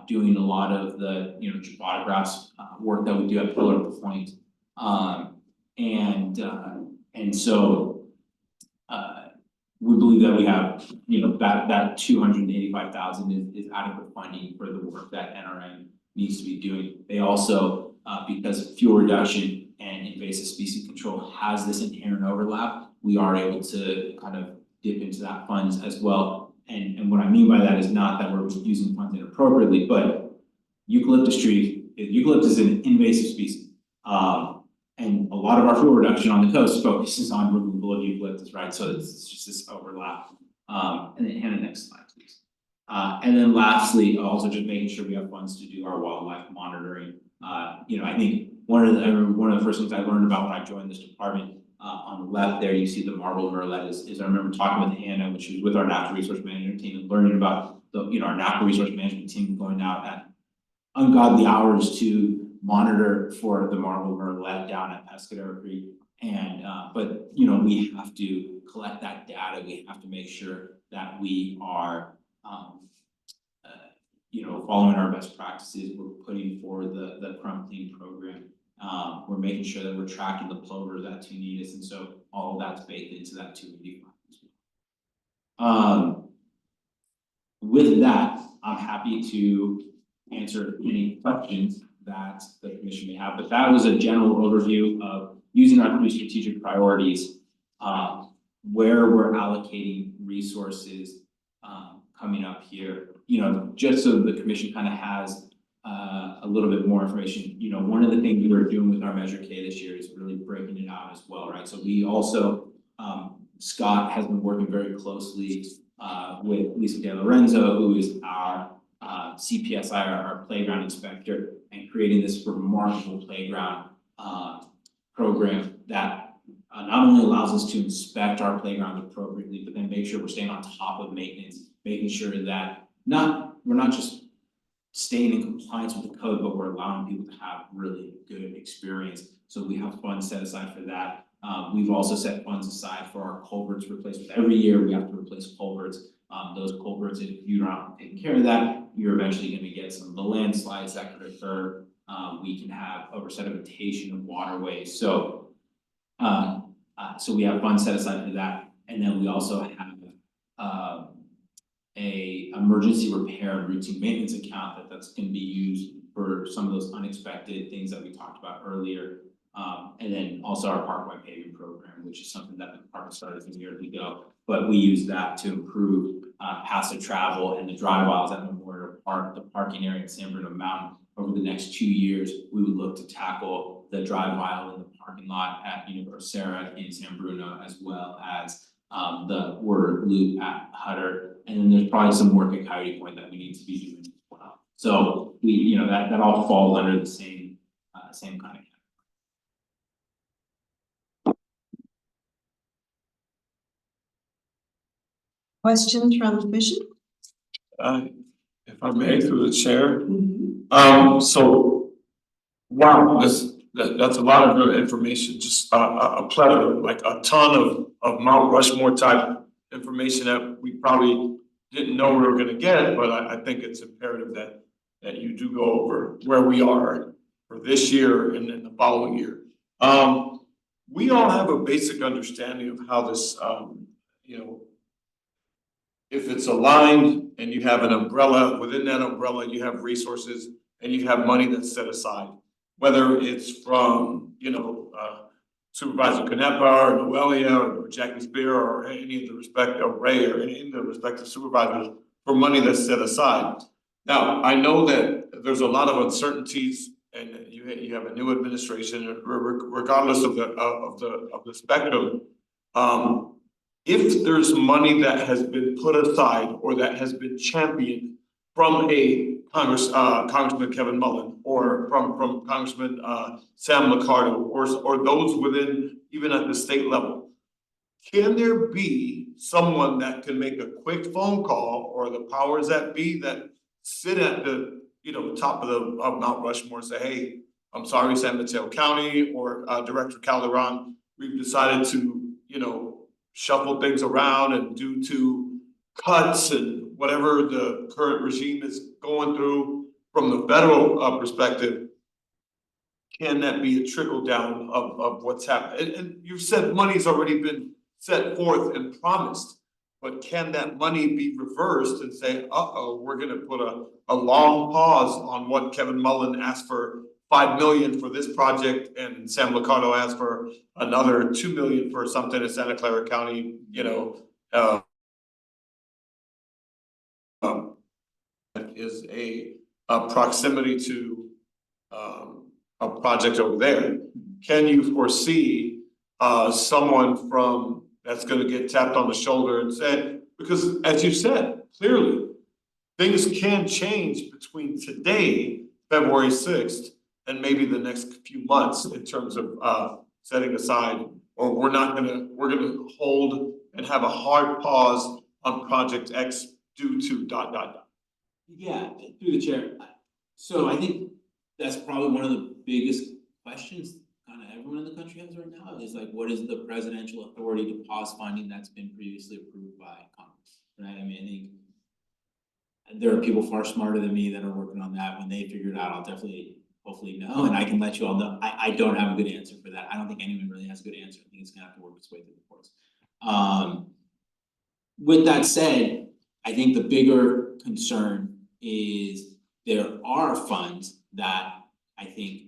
doing a lot of the, you know, photographs work that we do at Pillar Point. And so we believe that we have, you know, that 285,000 is adequate funding for the work that NRM needs to be doing. They also, because fuel reduction and invasive species control has this inherent overlap, we are able to kind of dip into that funds as well. And what I mean by that is not that we're using funds inappropriately, but eucalyptus is an invasive species. and a lot of our fuel reduction on the coast focuses on removal of eucalyptus, right? So it's just this overlap. And then Hannah, next slide, please. And then lastly, also just making sure we have funds to do our wildlife monitoring. I think one of the first things I learned about when I joined this department, on the left there, you see the marble murrelet is I remember talking with Hannah when she was with our natural resource management team and learning about our natural resource management team going out at ungodly hours to monitor for the marble murrelet down at Pescadero Creek. And, but, we have to collect that data. We have to make sure that we are, following our best practices. We're putting forward the crumb clean program. We're making sure that we're tracking the plovers at Tunitas, and so all of that's baked into that 285 as well. With that, I'm happy to answer any questions that the commission may have, but that was a general overview of using our 3 strategic priorities, where we're allocating resources coming up here. Just so the commission kind of has a little bit more information. One of the things we were doing with our Measure K this year is really breaking it out as well, right? So we also, Scott has been working very closely with Lisa De Lorenzo, who is our CPSI, our playground inspector, and creating this remarkable playground program that not only allows us to inspect our playgrounds appropriately, but then make sure we're staying on top of maintenance, making sure that we're not just staying in compliance with the code, but we're allowing people to have really good experience. So we have funds set aside for that. We've also set funds aside for our culverts replacement. Every year we have to replace culverts. Those culverts, if you're not taking care of that, you're eventually going to get some of the landslides that could occur. We can have over-sedimentation of waterways. So we have funds set aside for that. And then we also have a emergency repair and routine maintenance account that's going to be used for some of those unexpected things that we talked about earlier. And then also our parkway paving program, which is something that the department started some years ago, but we use that to improve passive travel and the drive aisles at Memorial Park, the parking area in San Bruno Mountain. Over the next 2 years, we would look to tackle the drive aisle in the parking lot at Universitera in San Bruno, as well as the Word Loop at Hutter. And then there's probably some work at Coyote Point that we need to be doing as well. So we, that all falls under the same kind of. Questions from the commission? If I may, through the chair. Mm-hmm. So, wow, that's a lot of information, just a plethora, like a ton of Mount Rushmore type information that we probably didn't know we were gonna get, but I think it's imperative that you do go over where we are for this year and then the following year. We all have a basic understanding of how this, if it's aligned and you have an umbrella, within that umbrella, you have resources and you have money that's set aside. Whether it's from, Supervisor Canepa or Noelia or Jackie Spear or any of the respective Ray or any of the respective supervisors for money that's set aside. Now, I know that there's a lot of uncertainties and you have a new administration, regardless of the spectrum. If there's money that has been put aside or that has been championed from a Congressman Kevin Mullen or from Congressman Sam Liccardo or those within, even at the state level, can there be someone that can make a quick phone call or the powers that be that sit at the top of Mount Rushmore and say, hey, I'm sorry, San Mateo County or Director Calderon, we've decided to, shuffle things around and due to cuts and whatever the current regime is going through from the federal perspective, can that be a trickle down of what's happened? And you've said money's already been set forth and promised, but can that money be reversed and say, we're gonna put a long pause on what Kevin Mullen asked for $5 million for this project and Sam Liccardo asked for another $2 million for something in Santa Clara County, is a proximity to a project over there. can you foresee someone from, that's gonna get tapped on the shoulder and said, because as you said, clearly, things can change between today, February 6th, and maybe the next few months in terms of setting aside, or we're gonna hold and have a hard pause on project X due to ... Yeah, through the chair. So I think that's probably one of the biggest questions kind of everyone in the country has right now is like, what is the presidential authority to pause funding that's been previously approved by Congress, right? I mean, I think there are people far smarter than me that are working on that. When they figure it out, I'll definitely, hopefully know, and I can let you all know. I don't have a good answer for that. I don't think anyone really has a good answer. I think it's gonna have to work its way through the courts. With that said, I think the bigger concern is there are funds that I think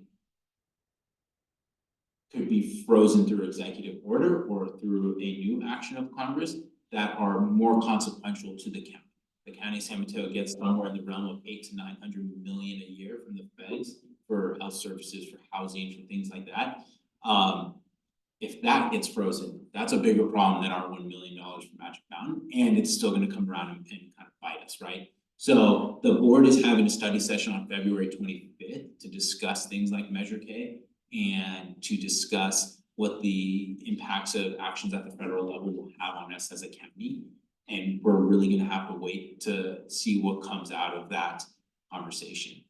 could be frozen through executive order or through a new action of Congress that are more consequential to the county. The county of San Mateo gets somewhere in the realm of $800 to $900 million a year from the feds for health services, for housing, for things like that. If that gets frozen, that's a bigger problem than our $1 million from Magic Mountain, and it's still gonna come around and kind of bite us, right? So the board is having a study session on February 25th to discuss things like Measure K and to discuss what the impacts of actions at the federal level will have on us as a county. And we're really gonna have to wait to see what comes out of that conversation.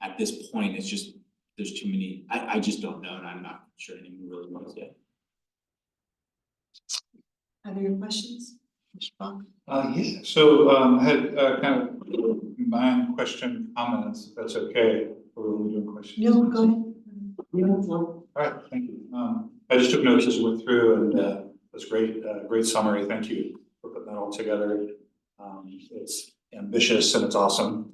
At this point, it's just, there's too many, I just don't know, and I'm not sure anyone really knows yet. Other questions? Mr. Bach? Yeah, so I had kind of combined question comments, if that's okay, or we're doing questions? No, go ahead. All right, thank you. I just took notes as we went through, and that's great, great summary. Thank you for putting that all together. It's ambitious and it's awesome.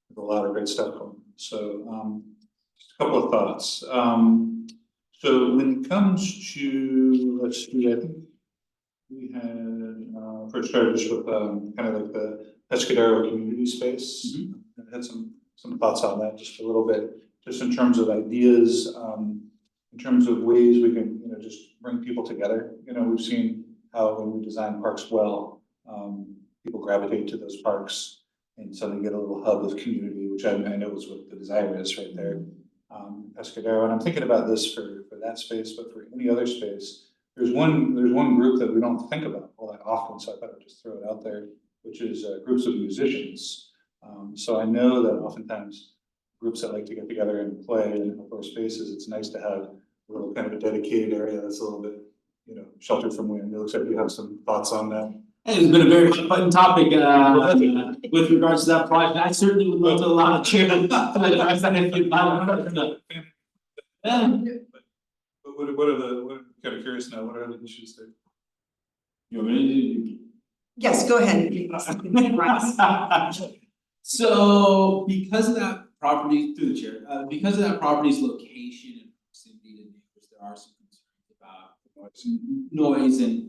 There's a lot of great stuff going on. So just a couple of thoughts. So when it comes to, let's see, I think we had first started just with kind of like the Pescadero community space. I had some thoughts on that, just a little bit, just in terms of ideas, in terms of ways we can, just bring people together. We've seen how when we design parks well, people gravitate to those parks, and so they get a little hub of community, which I know is what the desire is right there. Pescadero, and I'm thinking about this for that space, but for any other space, there's one group that we don't think about all that often, so I thought I'd just throw it out there, which is groups of musicians. So I know that oftentimes groups that like to get together and play in outdoor spaces, it's nice to have a little kind of a dedicated area that's a little bit, sheltered from wind. It looks like you have some thoughts on that. Hey, it's been a very fun topic with regards to that project. I certainly would love to allow the chair to address that if you'd like. But what are kind of curious now, what are the issues there? You want me to? Yes, go ahead. So because of that property, through the chair, because of that property's location and proximity to neighbors, there are some concerns about noise and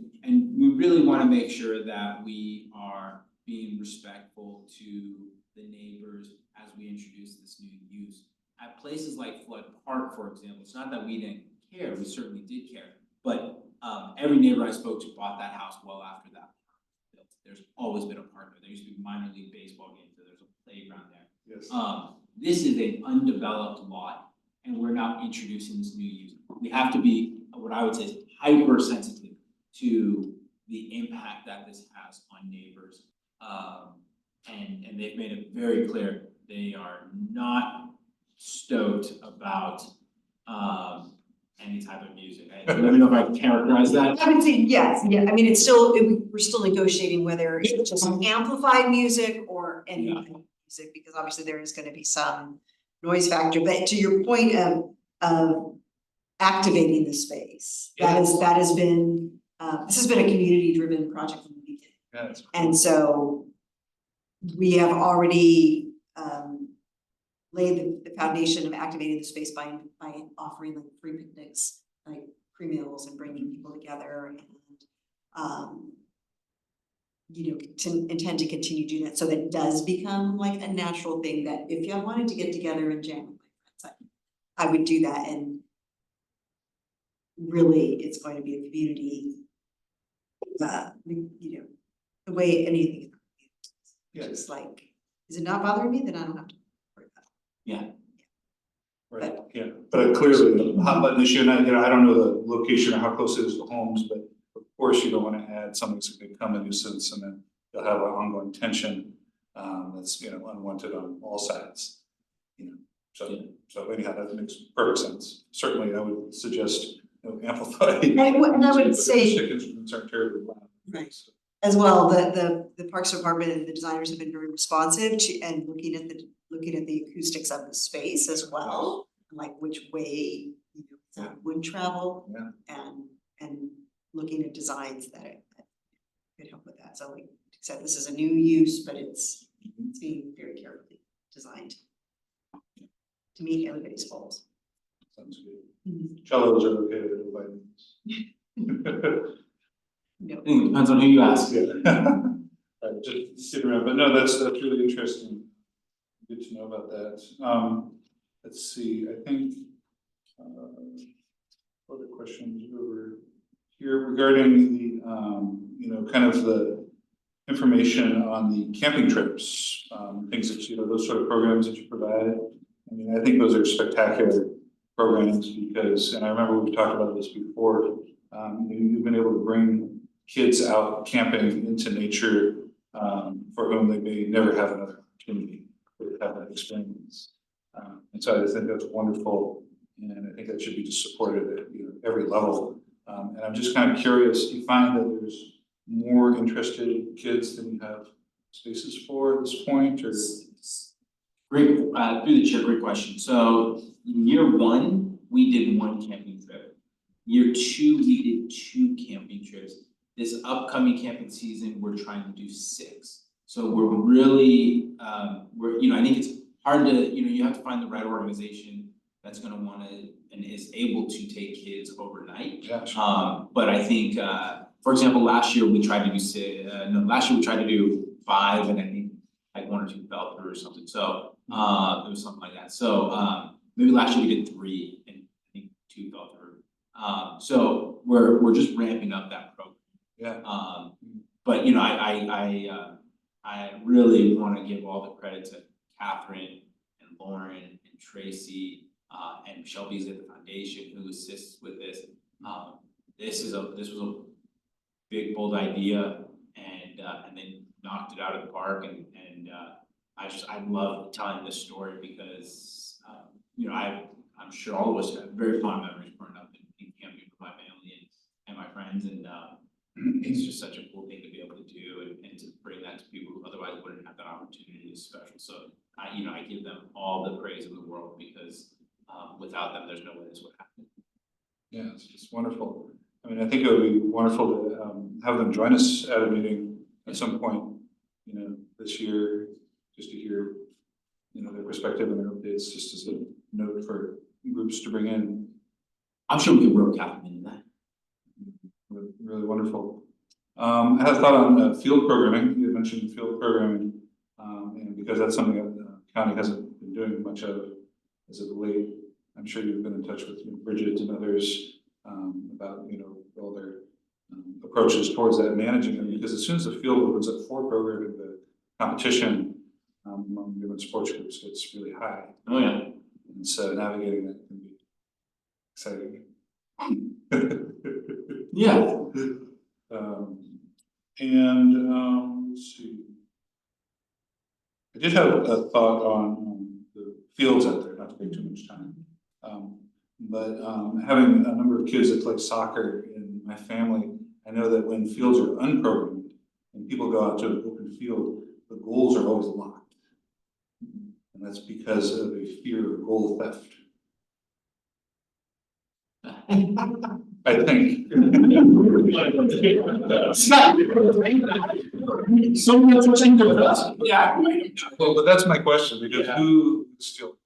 we really want to make sure that we are being respectful to the neighbors as we introduce this new use. At places like Flood Park, for example, it's not that we didn't care, we certainly did care, but every neighbor I spoke to bought that house well after that park was built. There's always been a park there. There used to be minor league baseball games there. There's a playground there. Yes. This is an undeveloped lot, and we're now introducing this new use. We have to be, what I would say, is hypersensitive to the impact that this has on neighbors. And they've made it very clear they are not stoked about any type of music. I don't know if I can characterize that. I would say yes, yeah, I mean, we're still negotiating whether it's just amplified music or any kind of music, because obviously there is gonna be some noise factor, but to your point of activating the space, that has been, this has been a community-driven project from the beginning. Yes. And so we have already laid the foundation of activating the space by offering like free picnics, like free meals and bringing people together. And intend to continue doing that, so that it does become like a natural thing that if you wanted to get together and jam with my friends, I would do that, and really, it's going to be a community, the way anything. Yeah. Just like, is it not bothering me? Then I don't have to worry about it. Yeah. Right, yeah, but clearly, the hot button issue, and I don't know the location or how close it is to homes, but of course, you don't wanna add something that's gonna become a nuisance, and then you'll have an ongoing tension, that's, unwanted on all sides. So anyhow, that makes perfect sense. Certainly, I would suggest, amplify. And I would say, Chickens aren't terribly loud. Right. As well, the Parks Department and the designers have been very responsive to, and looking at the acoustics of the space as well, like which way, that would travel. Yeah. And looking at designs that could help with that. So like I said, this is a new use, but it's being very carefully designed to meet everybody's goals. Sounds Mhm. good. Cellos are okay with it by means. No. I think it depends on who you ask. Yeah. Just sit around, but no, that's really interesting. Good to know about that. Let's see, I think, other questions over here regarding the, kind of the information on the camping trips, things that, those sort of programs that you provide. I mean, I think those are spectacular programs because, and I remember we've talked about this before, you've been able to bring kids out camping into nature, for whom they may never have another opportunity to have that experience. And so I think that's wonderful, and I think that should be just supported at every level. And I'm just kind of curious, do you find that there's more interested kids than you have spaces for at this point, or? Great, through the chair, great question. So in year one, we did one camping trip. Year two, we did 2 camping trips. This upcoming camping season, we're trying to do 6. So we're really, I think it's hard to, you have to find the right organization that's gonna wanna and is able to take kids overnight. Yeah, sure. But I think, for example, last year we tried to do 5, and I think like 1 or 2 fell through or something. So it was something like that. So maybe last year we did 3, and I think 2 fell through. So we're just ramping up that program. Yeah. But I really want to give all the credit to Catherine and Lauren and Tracy and Shelby's at the foundation who assists with this. This was a big bold idea, and they knocked it out of the park, and I love telling this story because I'm sure all of us have very fond memories growing up in camping with my family and my friends, and it's just such a cool thing to be able to do and to bring that to people who otherwise wouldn't have that opportunity is special. So I give them all the praise in the world because without them, there's no way this would happen. Yeah, it's wonderful. I mean, I think it would be wonderful to have them join us at a meeting at some point, this year, just to hear, their perspective and their updates, just as a note for groups to bring in. I'm sure we can rope Catherine into that. Really wonderful. I had a thought on field programming. You had mentioned field programming, and because that's something that the county hasn't been doing much of as of late. I'm sure you've been in touch with Bridget and others about all their approaches towards that, managing them. Because as soon as the field opens up for programming, the competition among different sports groups gets really high. Oh yeah. And so navigating that can be exciting. Yeah. Let's see. I did have a thought on the fields out there, not to take too much time. But having a number of kids that play soccer in my family, I know that when fields are unprogrammed and people go out to an open field, the goals are always locked. And that's because of a fear of goal theft. I think. Yeah. Well, but that's my question, because who still,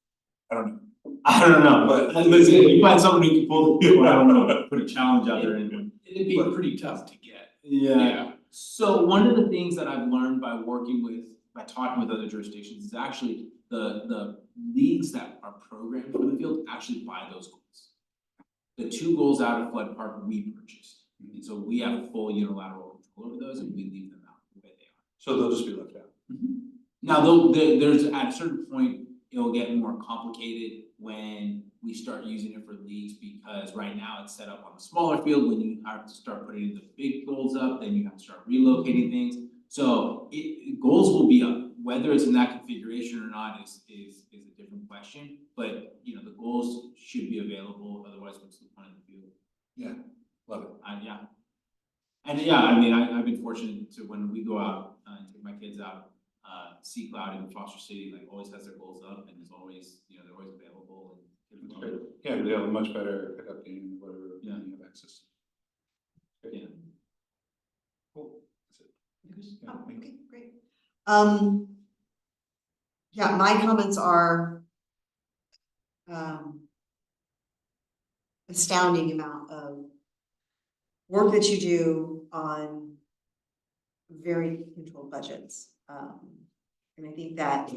I don't know. I don't know, but listen, if you find someone who can pull the, I don't know, put a challenge out there and. It'd be pretty tough to get. Yeah. So one of the things that I've learned by talking with other jurisdictions is actually the leagues that are programmed for the field actually buy those goals. The 2 goals out of Flood Park we purchased, and so we have full unilateral control over those and we leave them out the way they are. So they'll just be left out. Now, there's at a certain point, it'll get more complicated when we start using it for leagues, because right now it's set up on a smaller field. When you have to start putting the big goals up, then you have to start relocating things. So goals will be up, whether it's in that configuration or not is a different question. But you know, the goals should be available, otherwise what's the point of the field? Yeah, love it. Yeah. And yeah, I mean, I've been fortunate to, when we go out and take my kids out, Sea Cloud in Foster City, like, always has their goals up and is always, you know, they're always available and. That's great. Yeah, they have a much better pickup game, whatever, Yeah. you have access to. Great. Yeah. Cool. That's it. Yeah, Oh, thank you. okay, great. Yeah, my comments are astounding amount of work that you do on very controlled budgets. And I think that,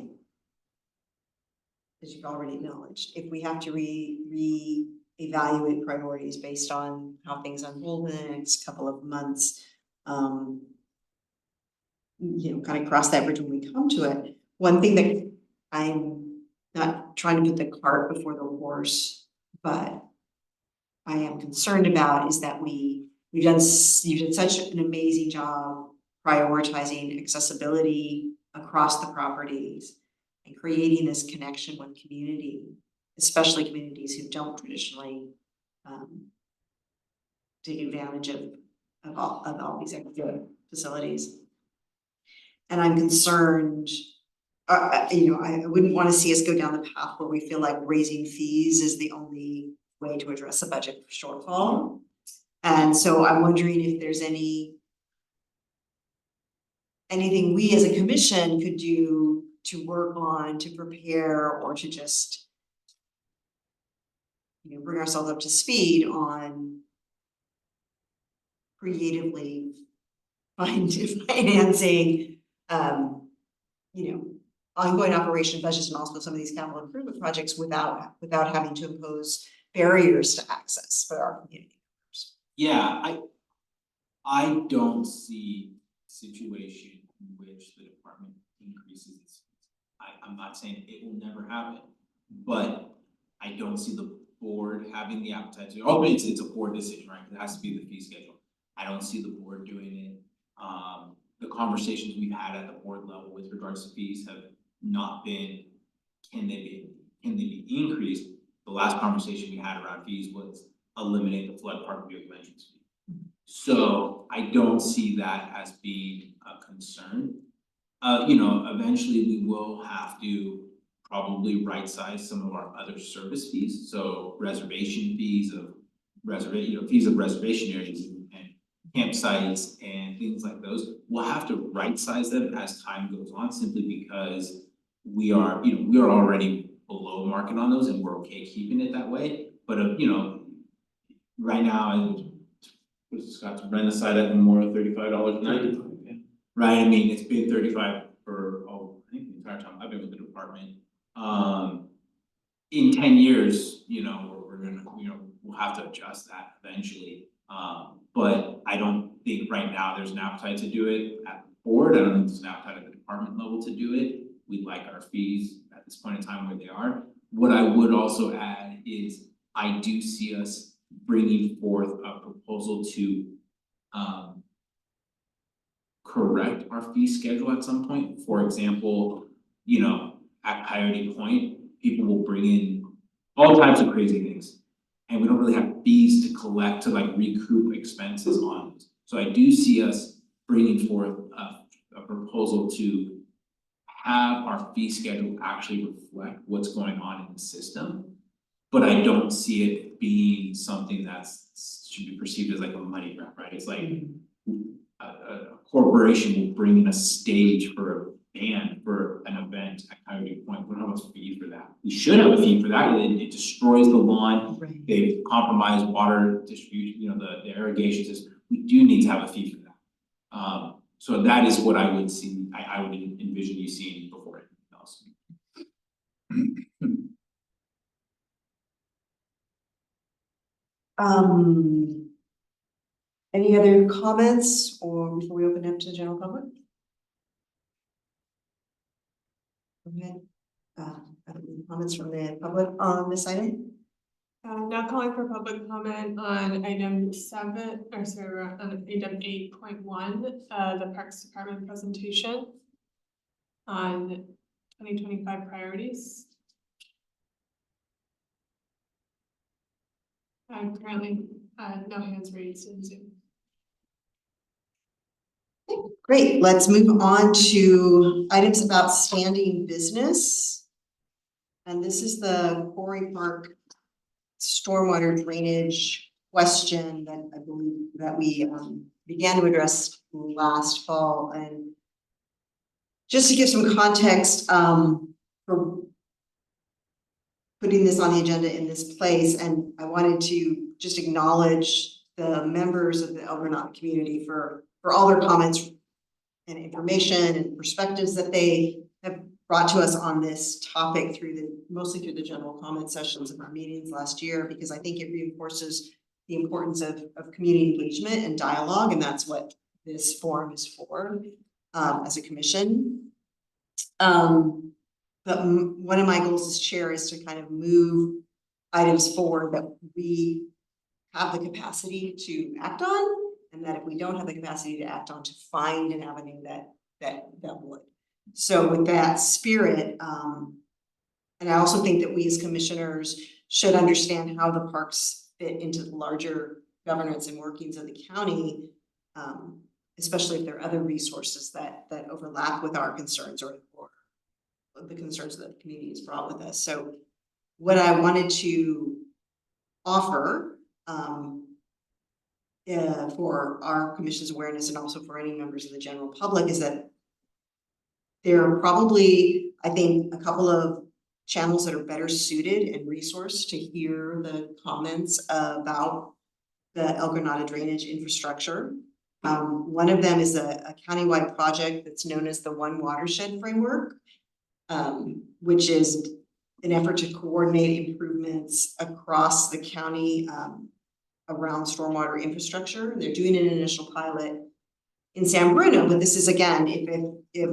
as you've already acknowledged, if we have to reevaluate priorities based on how things unfold in the next couple of months, you know, kind of cross that bridge when we come to it. One thing that I'm not trying to put the cart before the horse, but I am concerned about is that you did such an amazing job prioritizing accessibility across the properties and creating this connection with community, especially communities who don't traditionally take advantage of all these extra facilities. And I'm concerned, you know, I wouldn't want to see us go down the path where we feel like raising fees is the only way to address a budget shortfall. And so I'm wondering if there's anything we as a commission could do to work on, to prepare, or to just, you know, bring ourselves up to speed on creatively financing, you know, ongoing operation budgets and also some of these capital improvement projects without having to impose barriers to access for our community members. Yeah, I don't see a situation in which the department increases its fees. I'm not saying it will never happen, but I don't see the board having the appetite to, it's a board decision, right? It has to be the fee schedule. I don't see the board doing it. The conversations we've had at the board level with regards to fees have not been, can they be increased? The last conversation we had around fees was eliminate the flood park vehicle entrance fee. So I don't see that as being a concern. You know, eventually we will have to probably right size some of our other service fees. So reservation fees of fees of reservation areas and campsites and things like those. We'll have to right size them as time goes on, simply because we are already below market on those and we're okay keeping it that way. But you know, right now, Scott's rent aside at Memorial $35 a night. Right, I mean, it's been 35 for I think the entire time I've been with the department. In 10 years, you know, we're gonna, you know, we'll have to adjust that eventually. But I don't think right now there's an appetite to do it at the board. I don't think there's an appetite at the department level to do it. We like our fees at this point in time where they are. What I would also add is I do see us bringing forth a proposal to correct our fee schedule at some point. For example, you know, at Coyote Point, people will bring in all types of crazy things. And we don't really have fees to collect to like recoup expenses on it. So I do see us bringing forth a proposal to have our fee schedule actually reflect what's going on in the system. But I don't see it being something that's should be perceived as like a money grab, right? It's like a corporation will bring in a stage for a band for an event at Coyote Point. We don't have a fee for that. We should have a fee for that. It destroys the lawn. Right. They've compromised water distribution, you know, the irrigation system. We do need to have a fee for that. So that is what I would see, I would envision you seeing before anything else. Any other comments or before we open up to the general public? Okay, any comments from the public on this item? Now calling for public comment on item 7, or sorry, on item 8.1, the Parks Department presentation on 2025 priorities. Currently, no hands raised in Zoom. Great, let's move on to items about standing business. And this is the Quarry Park stormwater drainage question that I believe that we began to address last fall. And just to give some context for putting this on the agenda in this place, and I wanted to just acknowledge the members of the El Granada community for all their comments and information and perspectives that they have brought to us on this topic mostly through the general comment sessions of our meetings last year, because I think it reinforces the importance of community engagement and dialogue, and that's what this forum is for as a commission. But one of my goals as chair is to kind of move items forward that we have the capacity to act on, and that if we don't have the capacity to act on, to find an avenue that would. So with that spirit, and I also think that we as commissioners should understand how the parks fit into the larger governance and workings of the county, especially if there are other resources that overlap with our concerns or the concerns that the community has brought with us. So what I wanted to offer for our commission's awareness and also for any members of the general public is that there are probably, I think, a couple of channels that are better suited and resourced to hear the comments about the El Granada drainage infrastructure. One of them is a countywide project that's known as the One Watershed Framework, which is an effort to coordinate improvements across the county around stormwater infrastructure. They're doing an initial pilot in San Bruno, but this is, again, if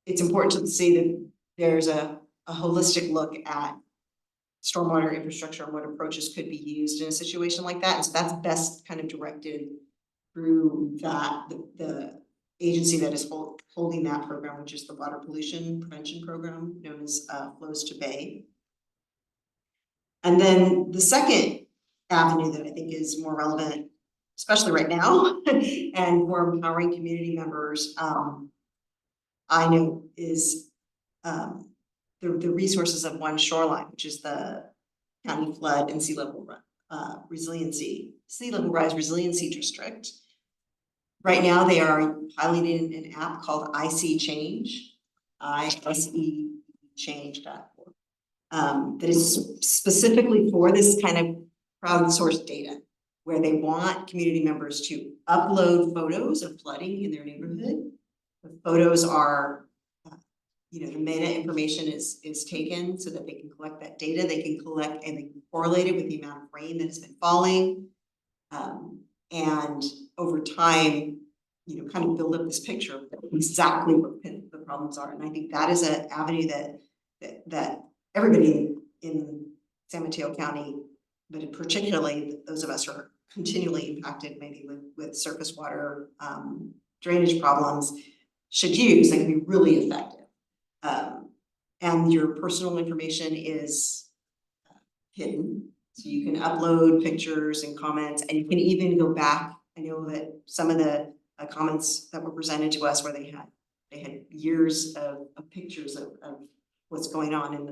it's important to see that there's a holistic look at stormwater infrastructure and what approaches could be used in a situation like that. And so that's best kind of directed through the agency that is holding that program, which is the Water Pollution Prevention Program, known as Flows to Bay. And then the second avenue that I think is more relevant, especially right now, and for empowering community members, I know is the resources of One Shoreline, which is the County Flood and Sea Level Rise Resiliency District. Right now, they are piloting an app called IC Change, ICChange.org, that is specifically for this kind of crowdsourced data, where they want community members to upload photos of flooding in their neighborhood. The photos are, the meta information is taken so that they can collect that data. They can collect and they can correlate it with the amount of rain that has been falling. And over time, kind of build up this picture of exactly what the problems are. And I think that is an avenue that everybody in San Mateo County, but particularly those of us who are continually impacted maybe with surface water drainage problems, should use. That can be really effective. And your personal information is hidden. So you can upload pictures and comments, and you can even go back. I know that some of the comments that were presented to us where they had years of pictures of what's going on in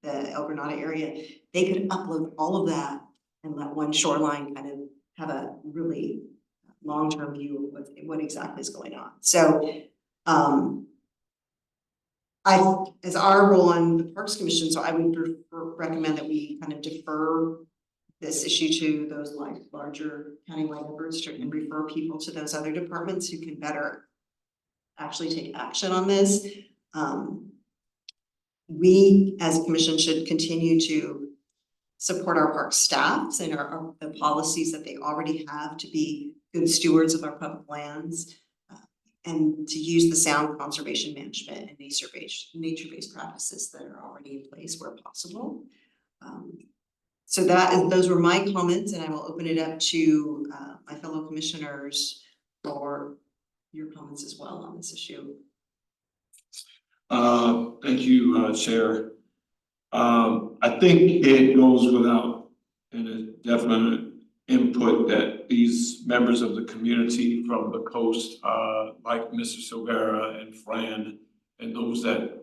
the El Granada area. They could upload all of that and let One Shoreline kind of have a really long-term view of what exactly is going on. So as our role on the Parks Commission, so I would recommend that we kind of defer this issue to those larger countywide efforts and refer people to those other departments who can better actually take action on this. We as a commission should continue to support our park staffs and the policies that they already have to be good stewards of our public lands, and to use the sound conservation management and nature-based practices that are already in place where possible. So those were my comments, and I will open it up to my fellow commissioners for your comments as well on this issue. Thank you, Chair. I think it goes without a definite input that these members of the community from the coast, like Mr. Silvera and Fran, and those that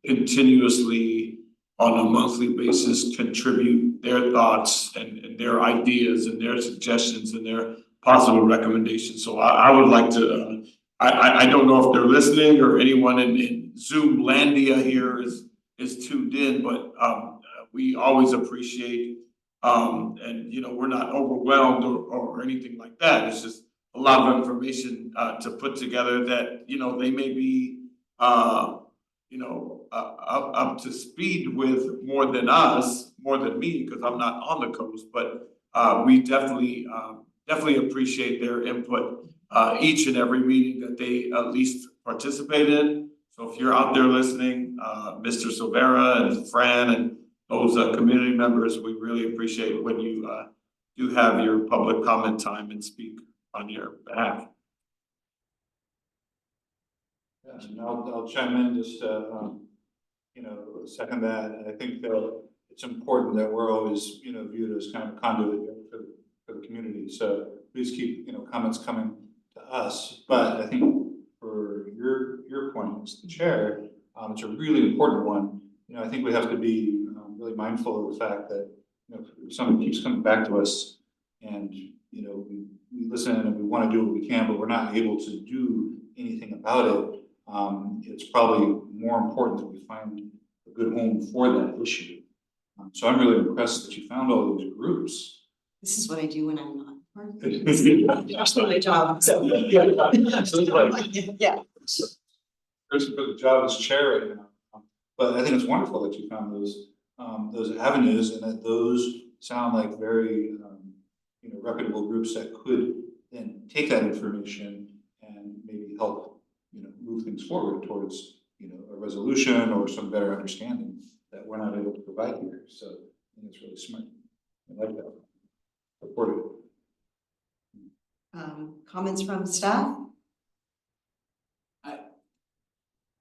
continuously on a monthly basis contribute their thoughts and their ideas and their suggestions and their possible recommendations. So I would like to, I don't know if they're listening or anyone in Zoom landia here is tuned in, but we always appreciate, and we're not overwhelmed or anything like that. It's just a lot of information to put together that, they may be, up to speed with more than us, more than me, because I'm not on the coast, but we definitely appreciate their input each and every meeting that they at least participate in. So if you're out there listening, Mr. Silvera and Fran and those community members, we really appreciate when you do have your public comment time and speak on your behalf. Yeah, and I'll chime in just second that. I think that it's important that we're always viewed as kind of a conduit for the community. So please keep comments coming to us. But I think for your point as the chair, it's a really important one. I think we have to be really mindful of the fact that if something keeps coming back to us, and we listen and we want to do what we can, but we're not able to do anything about it. It's probably more important that we find a good home for that issue. So I'm really impressed that you found all these groups. This is what I do when I'm not working. That's my job. So yeah. Person for the job as chair right now. But I think it's wonderful that you found those avenues, and that those sound like very reputable groups that could then take that information and maybe help move things forward towards a resolution or some better understanding that we're not able to provide here. So I think it's really smart. I like that. Support it. Comments from staff?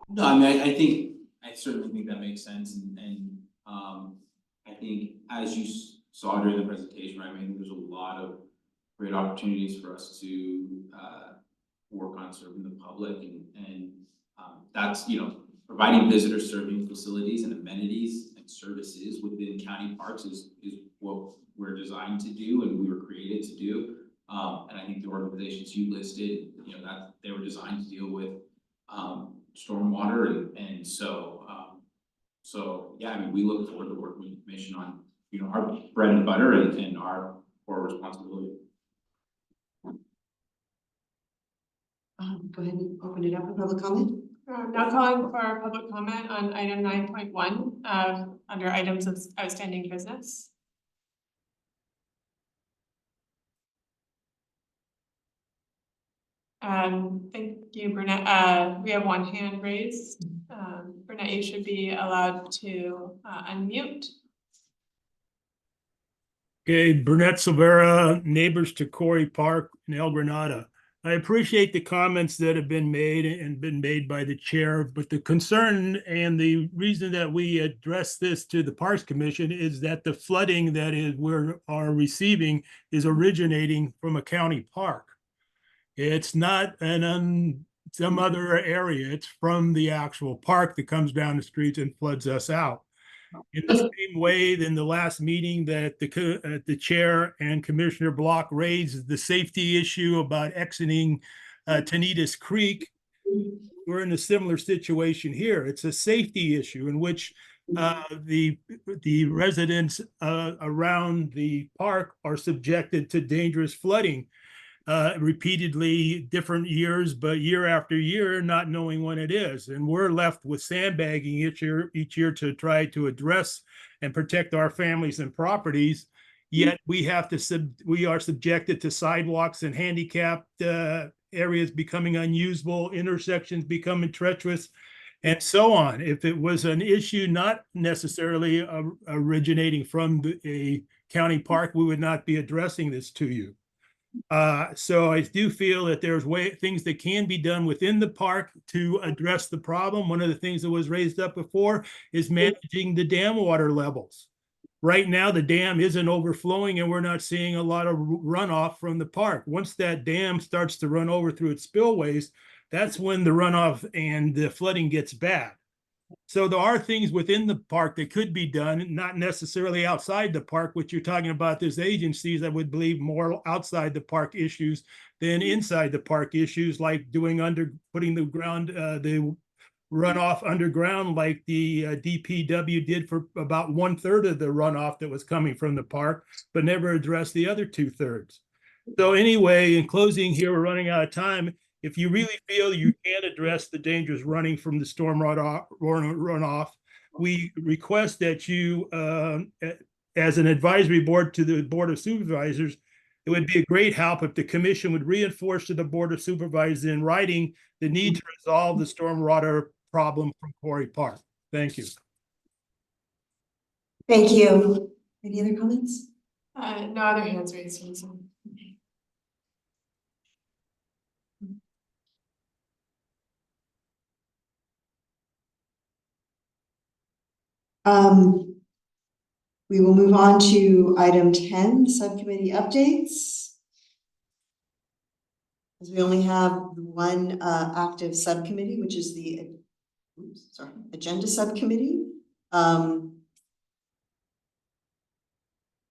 No, I mean, I certainly think that makes sense, and I think as you saw during the presentation, right, I mean, there's a lot of great opportunities for us to work on serving the public, and that's providing visitor serving facilities and amenities and services within county parks is what we're designed to do and we were created to do. And I think the organizations you listed, that they were designed to deal with stormwater, and so yeah, I mean, we look forward to working with the commission on our bread and butter and our core responsibility. Go ahead and open it up for public comment. Now calling for public comment on item 9.1 under items of outstanding business. Thank you, Burnett. We have one hand raised. Burnett, you should be allowed to unmute. Okay, Burnett Silvera, neighbors to Corey Park in El Granada. I appreciate the comments that have been made by the chair, but the concern and the reason that we address this to the Parks Commission is that the flooding that we are receiving is originating from a county park. It's not some other area. It's from the actual park that comes down the streets and floods us out. In the same way, in the last meeting that the chair and Commissioner Block raised the safety issue about exiting Tanitas Creek, we're in a similar situation here. It's a safety issue in which the residents around the park are subjected to dangerous flooding repeatedly, different years, but year after year, not knowing when it is. And we're left with sandbagging each year to try to address and protect our families and properties. Yet we are subjected to sidewalks and handicapped areas becoming unusable, intersections becoming treacherous, and so on. If it was an issue not necessarily originating from a county park, we would not be addressing this to you. So I do feel that there's things that can be done within the park to address the problem. One of the things that was raised up before is managing the dam water levels. Right now, the dam isn't overflowing and we're not seeing a lot of runoff from the park. Once that dam starts to run over through its spillways, that's when the runoff and the flooding gets bad. So there are things within the park that could be done, not necessarily outside the park, which you're talking about. There's agencies that would believe more outside the park issues than inside the park issues, like putting the runoff underground, like the DPW did for about 1/3 of the runoff that was coming from the park, but never addressed the other 2/3. So anyway, in closing here, we're running out of time. If you really feel you can address the dangers running from the storm runoff, we request that you, as an advisory board to the Board of Supervisors, it would be a great help if the commission would reinforce to the Board of Supervisors in writing the need to resolve the stormwater problem from Quarry Park. Thank you. Thank you. Any other comments? No other hands raised, Susan. We will move on to item 10, subcommittee updates. As we only have one active subcommittee, which is the agenda subcommittee. Our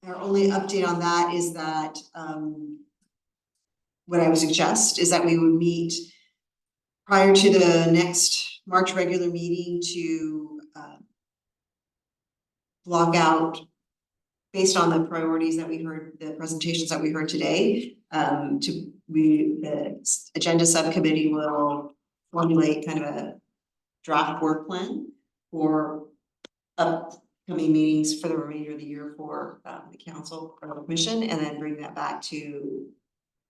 only update on that is that what I would suggest is that we would meet prior to the next March regular meeting to block out, based on the priorities that we heard, the presentations that we heard today, the agenda subcommittee will formulate kind of a draft work plan for upcoming meetings for the remainder of the year for the council or the commission, and then bring that back to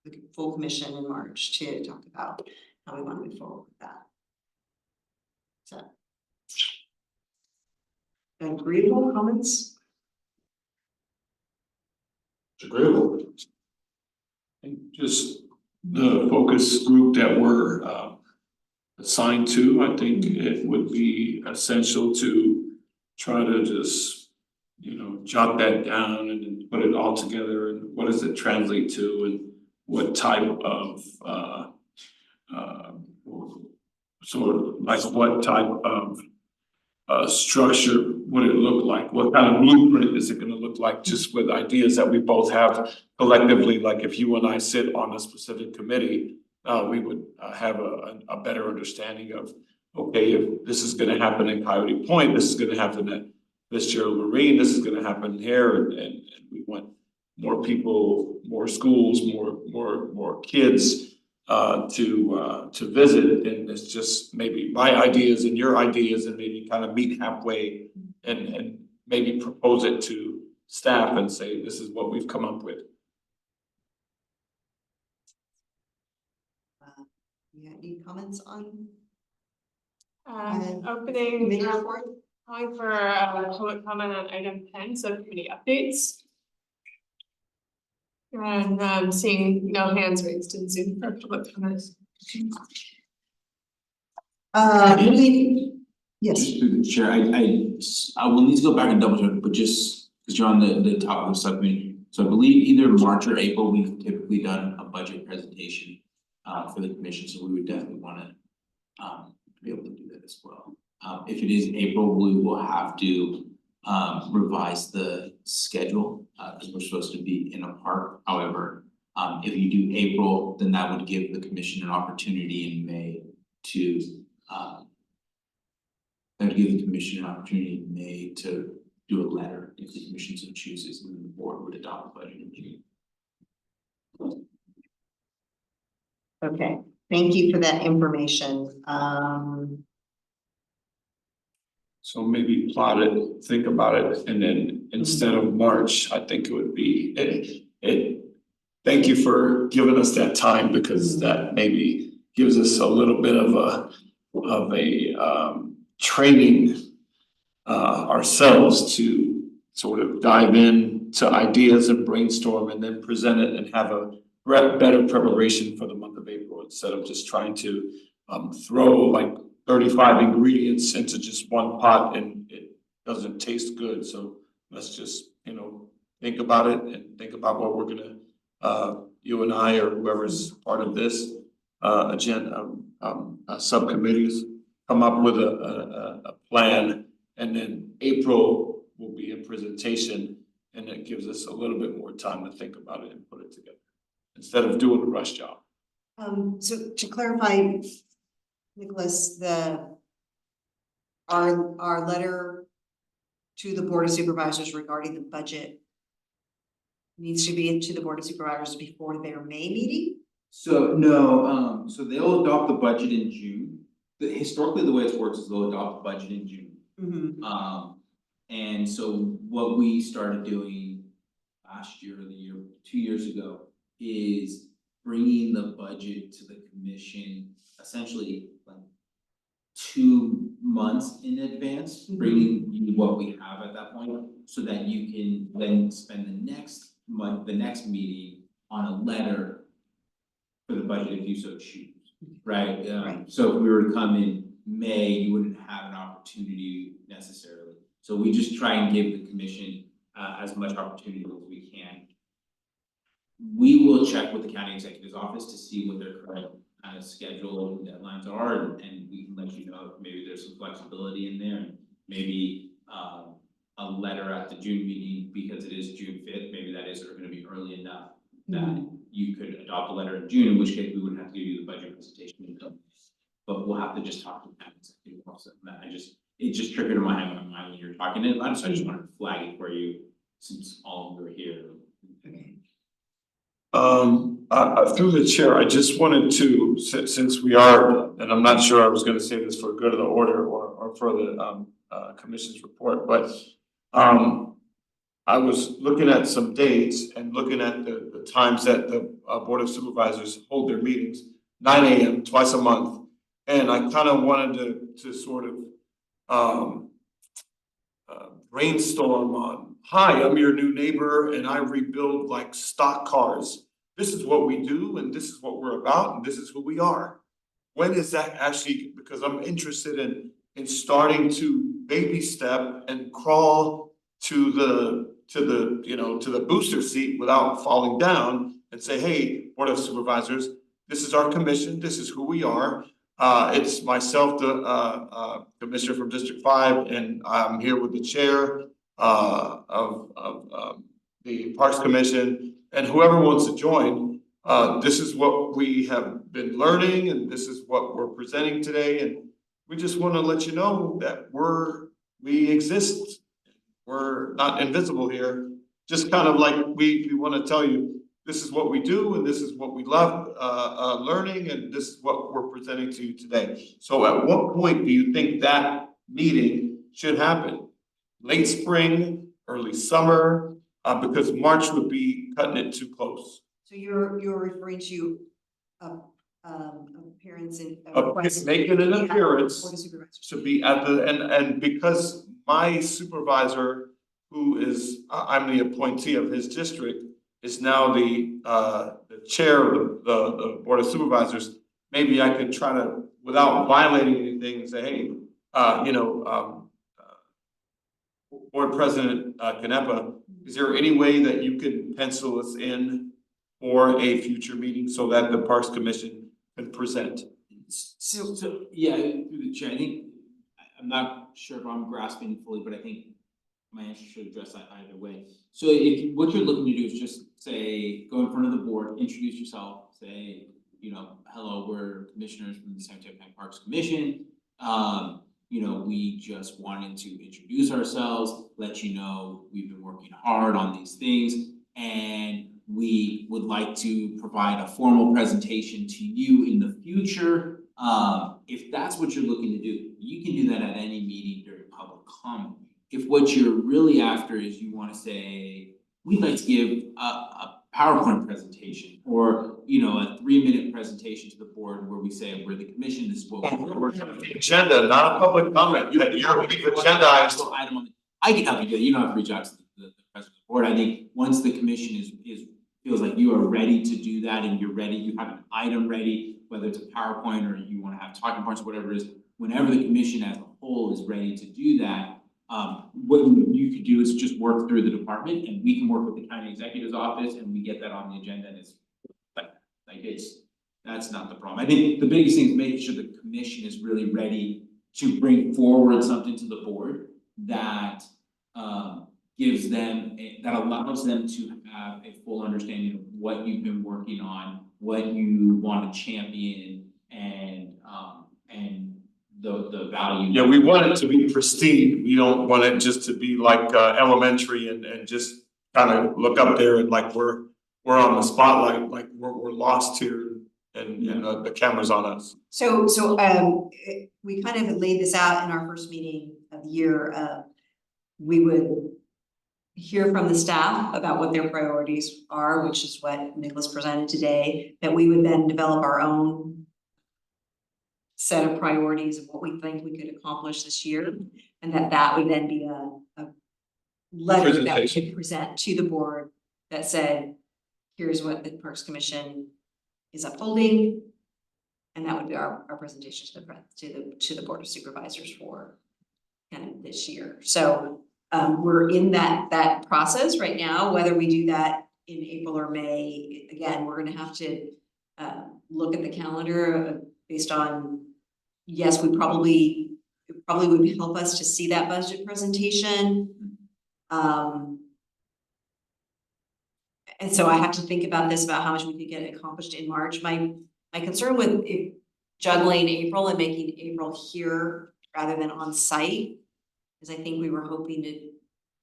the full commission in March to talk about how we want to move forward with that. So, agreeable comments? It's agreeable. And just the focus group that we're assigned to, I think it would be essential to try to just, jot that down and then put it all together, and what does it translate to, and what type of sort of like what type of structure would it look like? What kind of blueprint is it going to look like, just with ideas that we both have collectively? Like if you and I sit on a specific committee, we would have a better understanding of, okay, if this is going to happen in Coyote Point, this is going to happen at Fitzgerald Marine, this is going to happen here, and we want more people, more schools, more kids to visit, and it's just maybe my ideas and your ideas, and maybe kind of meet halfway and maybe propose it to staff and say, this is what we've come up with. You got any comments on Opening, committee report? calling for public comment on item 10, subcommittee updates. And seeing no hands raised in Zoom for public comments. Yes. Just through the chair, I will need to go back and double check, but just because you're on the top of the subcommittee. So I believe either March or April, we've typically done a budget presentation for the commission, so we would definitely want to be able to do that as well. If it is April, we will have to revise the schedule because we're supposed to be in a park. However, if you do April, then that would give the commission an opportunity in May to that would give the commission an opportunity in May to do a letter if the commission so chooses, and then the board would adopt the budget in June. Okay, thank you for that information. So maybe plot it, think about it, and then instead of March, I think it would be, thank you for giving us that time, because that maybe gives us a little bit of a training ourselves to sort of dive in to ideas and brainstorm and then present it and have a better preparation for the month of April, instead of just trying to throw like 35 ingredients into just one pot and it doesn't taste good. So let's just, think about it and think about what we're gonna, you and I or whoever's part of this agenda, subcommittees, come up with a plan, and then April will be a presentation, and it gives us a little bit more time to think about it and put it together, instead of doing a rush job. So to clarify, Nicholas, our letter to the Board of Supervisors regarding the budget needs to be to the Board of Supervisors before their May meeting? So no, so they'll adopt the budget in June. Historically, the way it's worked is they'll adopt the budget in June. Mm-hmm. And so what we started doing last year or 2 years ago is bringing the budget to the commission essentially like 2 months in advance, bringing you what we have at that point, so that you can then spend the next month, the next meeting on a letter for the budget if you so choose, right? Right. So if we were to come in May, you wouldn't have an opportunity necessarily. So we just try and give the commission as much opportunity as we can. We will check with the county executive's office to see what their current kind of schedule and deadlines are, and we can let you know if maybe there's some flexibility in there, and maybe a letter at the June meeting, because it is June 5th, maybe that is gonna be early enough that you could adopt a letter in June, in which case we wouldn't have to give you the budget presentation until. But we'll have to just talk to the county executive office. It just triggered in my mind when you're talking it, so I just wanted to flag it for you since all of you are here. Okay. Through the chair, I just wanted to, since we are, and I'm not sure I was gonna say this for good of the order or for the commission's report, but I was looking at some dates and looking at the times that the Board of Supervisors hold their meetings, 9 a.m. twice a month. And I kind of wanted to sort of brainstorm on, hi, I'm your new neighbor and I rebuild like stock cars. This is what we do and this is what we're about and this is who we are. When is that actually, because I'm interested in starting to baby step and crawl to the booster seat without falling down and say, hey, Board of Supervisors, this is our commission, this is who we are. It's myself, the commissioner from District 5, and I'm here with the chair of the Parks Commission, and whoever wants to join. This is what we have been learning, and this is what we're presenting today, and we just want to let you know that we exist. We're not invisible here. Just kind of like we want to tell you, this is what we do, and this is what we love learning, and this is what we're presenting to you today. So at what point do you think that meeting should happen? Late spring, early summer, because March would be cutting it too close. So you're referring to appearance and Making an appearance Board of Supervisors. to be at the, and because my supervisor, who is, I'm the appointee of his district, is now the chair of the Board of Supervisors, maybe I could try to, without violating anything, say, hey, Board President Canepa, is there any way that you could pencil us in for a future meeting so that the Parks Commission can present? So yeah, through the chair, I think, I'm not sure if I'm grasping fully, but I think my answer should address that either way. So if what you're looking to do is just say, go in front of the board, introduce yourself, say, hello, we're commissioners from the San Mateo County Parks Commission. we just wanted to introduce ourselves, let you know we've been working hard on these things, and we would like to provide a formal presentation to you in the future. If that's what you're looking to do, you can do that at any meeting during public comment. If what you're really after is you wanna say, we'd like to give a PowerPoint presentation or, a 3-minute presentation to the board where we say, we're the commission, this is what we're. The agenda, not a public comment, you're agenda items. Item on I can help you do it, you don't have to reach out to the president of the board. I think once the commission is feels like you are ready to do that and you're ready, you have an item ready, whether it's a PowerPoint or you wanna have talking points, whatever it is, whenever the commission as a whole is ready to do that, what you could do is just work through the department and we can work with the county executive's office and we get that on the agenda and it's that's not the problem. I think the biggest thing is making sure the commission is really ready to bring forward something to the board that gives them, that allows them to have a full understanding of what you've been working on, what you want to champion and the value. Yeah, we want it to be pristine, we don't want it just to be like elementary and just kind of look up there and like we're on the spotlight, like we're lost here and the camera's on us. So we kind of laid this out in our first meeting of the year. We would hear from the staff about what their priorities are, which is what Nicholas presented today, that we would then develop our own set of priorities of what we think we could accomplish this year, and that would then be a letter that we could present to the board that said, here's what the Parks Commission is upholding, and that would be our presentation to the Board of Supervisors for kind of this year. So we're in that process right now. Whether we do that in April or May, again, we're going to have to look at the calendar based on. Yes, it probably would help us to see that budget presentation. And so I have to think about this, about how much we could get accomplished in March. My concern with juggling April and making April here rather than on site is I think we were hoping to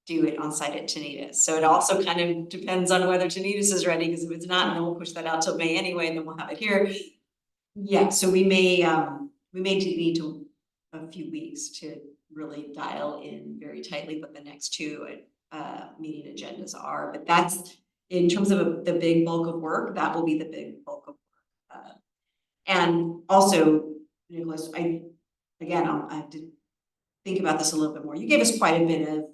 do it on site at Tanitas. So it also kind of depends on whether Tanitas is ready, because if it's not, then we'll push that out till May anyway, and then we'll have it here. Yeah, so we may need to a few weeks to really dial in very tightly what the next two meeting agendas are. But that's, in terms of the big bulk of work, that will be the big bulk of work. And also, Nicholas, I have to think about this a little bit more. You gave us quite a bit of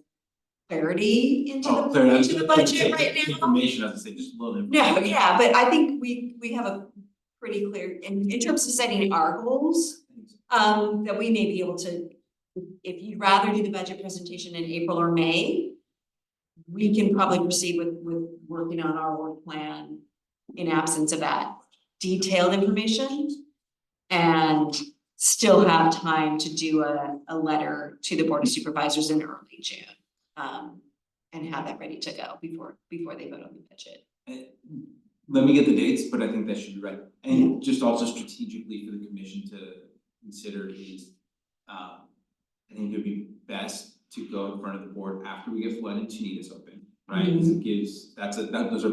clarity into the budget right now. Information, as I say, just a little bit. No, yeah, but I think we have a pretty clear, in terms of setting our goals, that we may be able to, if you'd rather do the budget presentation in April or May, we can probably proceed with working on our work plan in absence of that detailed information, and still have time to do a letter to the Board of Supervisors in early June, and have that ready to go before they vote on the budget. Let me get the dates, but I think that should be right. And just also strategically for the commission to consider is, I think it would be best to go in front of the board after we get Flood and Tanitas open, right? Because it gives, those are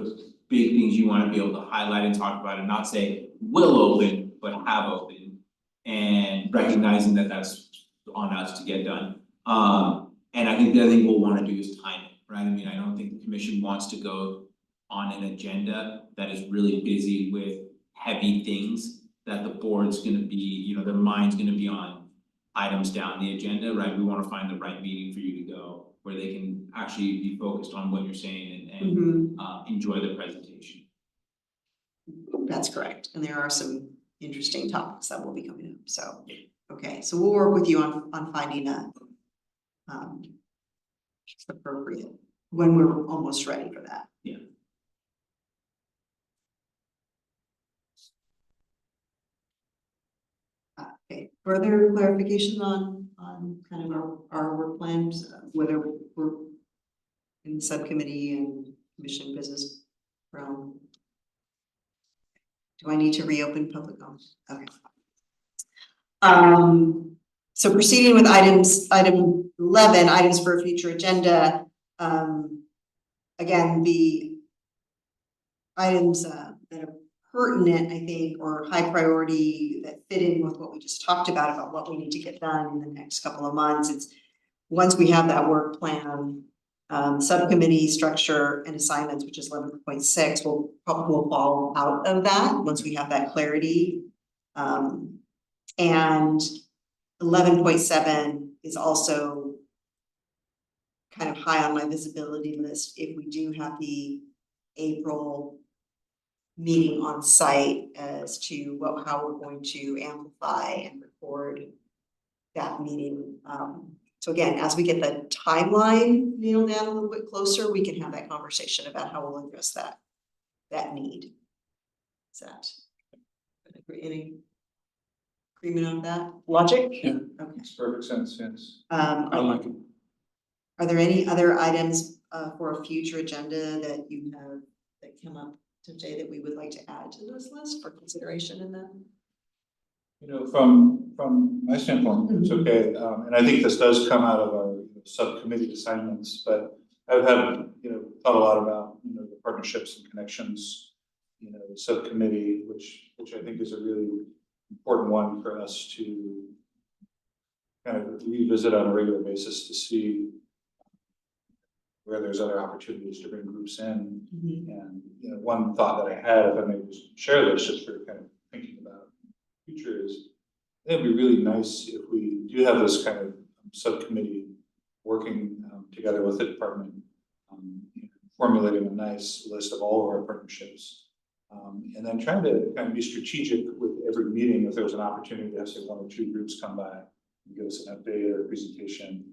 big things you want to be able to highlight and talk about and not say will open, but have opened, and recognizing that that's on us to get done. And I think the other thing we'll want to do is time it, right? I mean, I don't think the commission wants to go on an agenda that is really busy with heavy things that the board's gonna be, their mind's gonna be on items down the agenda, right? We wanna find the right meeting for you to go where they can actually be focused on what you're saying and enjoy the presentation. That's correct. And there are some interesting topics that will be coming up. So, okay, so we'll work with you on finding a appropriate when we're almost ready for that. Yeah. Okay, further clarification on kind of our work plans, whether we're in the subcommittee and commission business realm. Do I need to reopen public comment? Okay. So proceeding with item 11, items for a future agenda. Again, the items that are pertinent, I think, or high priority that fit in with what we just talked about what we need to get done in the next couple of months. It's once we have that work plan, subcommittee structure and assignments, which is 11.6, will probably fall out of that once we have that clarity. And 11.7 is also kind of high on my visibility list if we do have the April meeting on site as to how we're going to amplify and record that meeting. So again, as we get the timeline nailed down a little bit closer, we can have that conversation about how we'll address that need. Is that any agreement on that logic? Yeah. Okay. Makes perfect sense, yes. I like it. Are there any other items for a future agenda that you have that come up today that we would like to add to this list for consideration in that? You know, from my standpoint, it's okay, and I think this does come out of our subcommittee assignments, but I've had, thought a lot about, the partnerships and connections, subcommittee, which I think is a really important one for us to kind of revisit on a regular basis to see where there's other opportunities to bring groups in. And, one thought that I had, if I may just share this, just for kind of thinking about the future, is it'd be really nice if we do have this kind of subcommittee working together with the department, formulating a nice list of all of our partnerships. And then trying to kind of be strategic with every meeting. If there's an opportunity to have, say, 1 or 2 groups come by and give us an update or a presentation,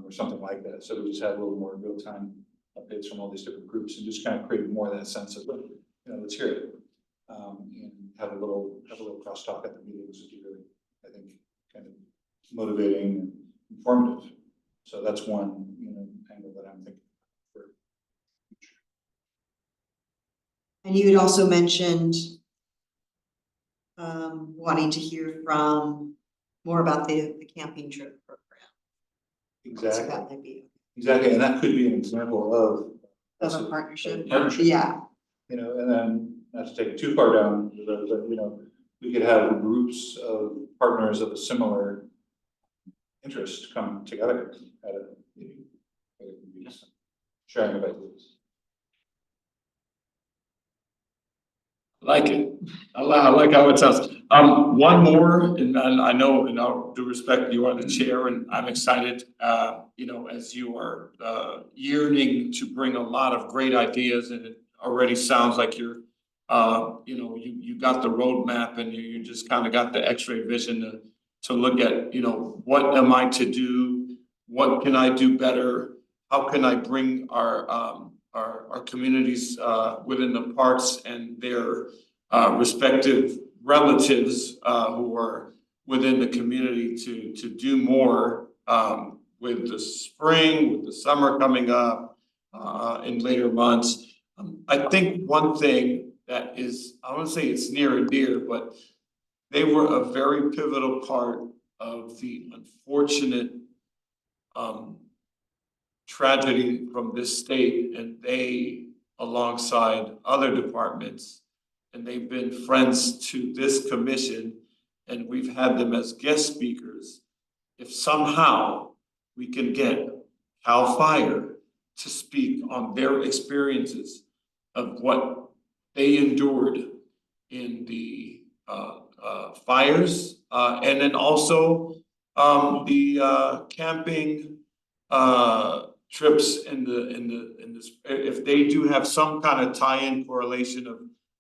or something like that. So we just have a little more real-time updates from all these different groups and just kind of create more of that sense of, let's hear it. And have a little crosstalk at the meetings, which is really, I think, kind of motivating and informative. So that's one, angle that I'm thinking for future. And you had also mentioned wanting to hear more about the camping trip program. Exactly. So that might be Exactly, and that could be an example of a partnership. Partnership. Yeah. And then not to take it too far down, but we could have groups of partners of a similar interest come together at a meeting. Sharing of ideas. Like it. I like how it sounds. One more, and I know, in all due respect, you are the chair, and I'm excited, as you are yearning to bring a lot of great ideas, and it already sounds like you're, you got the roadmap, and you just kind of got the X-ray vision to look at, what am I to do? What can I do better? How can I bring our communities within the parks and their respective relatives who are within the community to do more with the spring, with the summer coming up in later months. I think one thing that is, I won't say it's near and dear, but they were a very pivotal part of the unfortunate tragedy from this state, and they, alongside other departments, and they've been friends to this commission, and we've had them as guest speakers. If somehow we can get CAL FIRE to speak on their experiences of what they endured in the fires, and then also the camping trips in this, if they do have some kind of tie-in correlation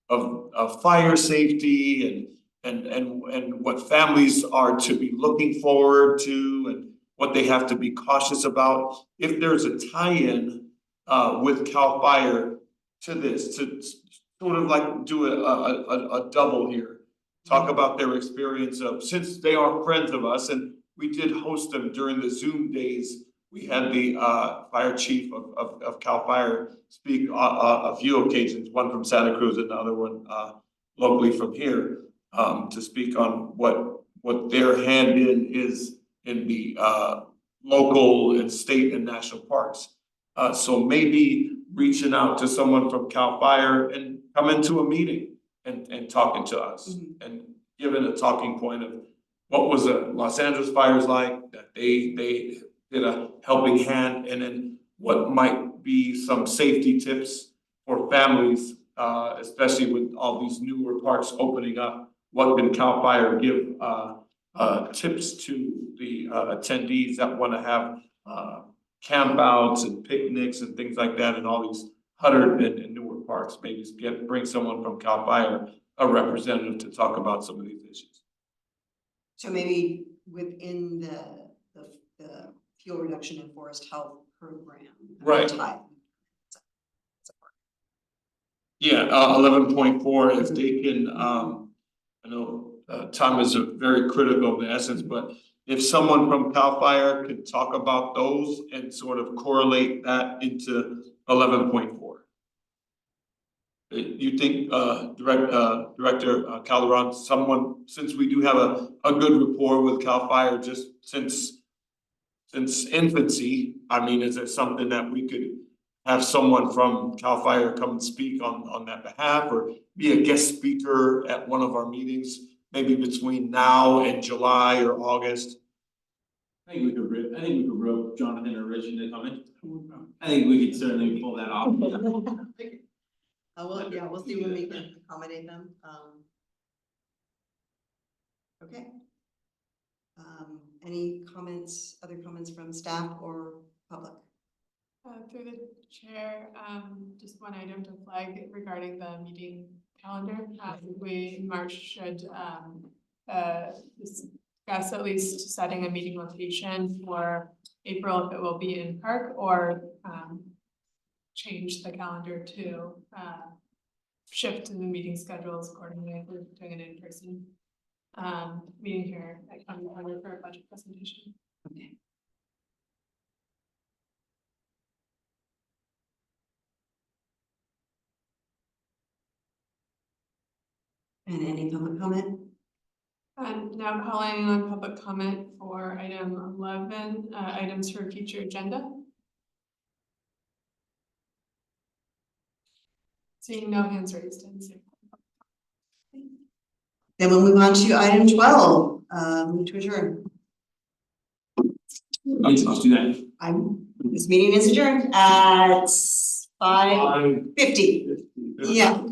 of fire safety and what families are to be looking forward to and what they have to be cautious about. If there's a tie-in with CAL FIRE to this, to sort of like do a double here, talk about their experience of, since they are friends of us, and we did host them during the Zoom days. We had the fire chief of CAL FIRE speak a few occasions, one from Santa Cruz and the other one locally from here, to speak on what their hand in is in the local and state and national parks. So maybe reaching out to someone from CAL FIRE and come into a meeting and talking to us and giving a talking point of what was the Los Angeles fires like, that they did a helping hand, and then what might be some safety tips for families, especially with all these newer parks opening up. What can CAL FIRE give tips to the attendees that want to have camp outs and picnics and things like that in all these 100 and newer parks? Maybe bring someone from CAL FIRE, a representative, to talk about some of these issues. So maybe within the fuel reduction and forest health program. Right. type. Yeah, 11.4, if they can, I know time is very critical of the essence, but if someone from CAL FIRE could talk about those and sort of correlate that into 11.4. You think, Director Calderon, someone, since we do have a good rapport with CAL FIRE just since infancy, I mean, is it something that we could have someone from CAL FIRE come and speak on that behalf, or be a guest speaker at one of our meetings, maybe between now and July or August? I think we could rope Jonathan or Rich into coming. I think we could certainly pull that off. We'll see when we can accommodate them. Okay. Any comments, other comments from staff or public? Through the chair, just one item to flag regarding the meeting calendar. We in March should discuss at least setting a meeting location for April, if it will be in park, or change the calendar to shift the meeting schedules accordingly if we're doing an in-person meeting here at County Hall for a budget presentation. Okay. And any public comment? I'm now calling on public comment for item 11, items for future agenda. Seeing no hands raised. Then we'll move on to item 12, move to adjourn. Let's do that. This meeting is adjourned at 5:50. Yeah.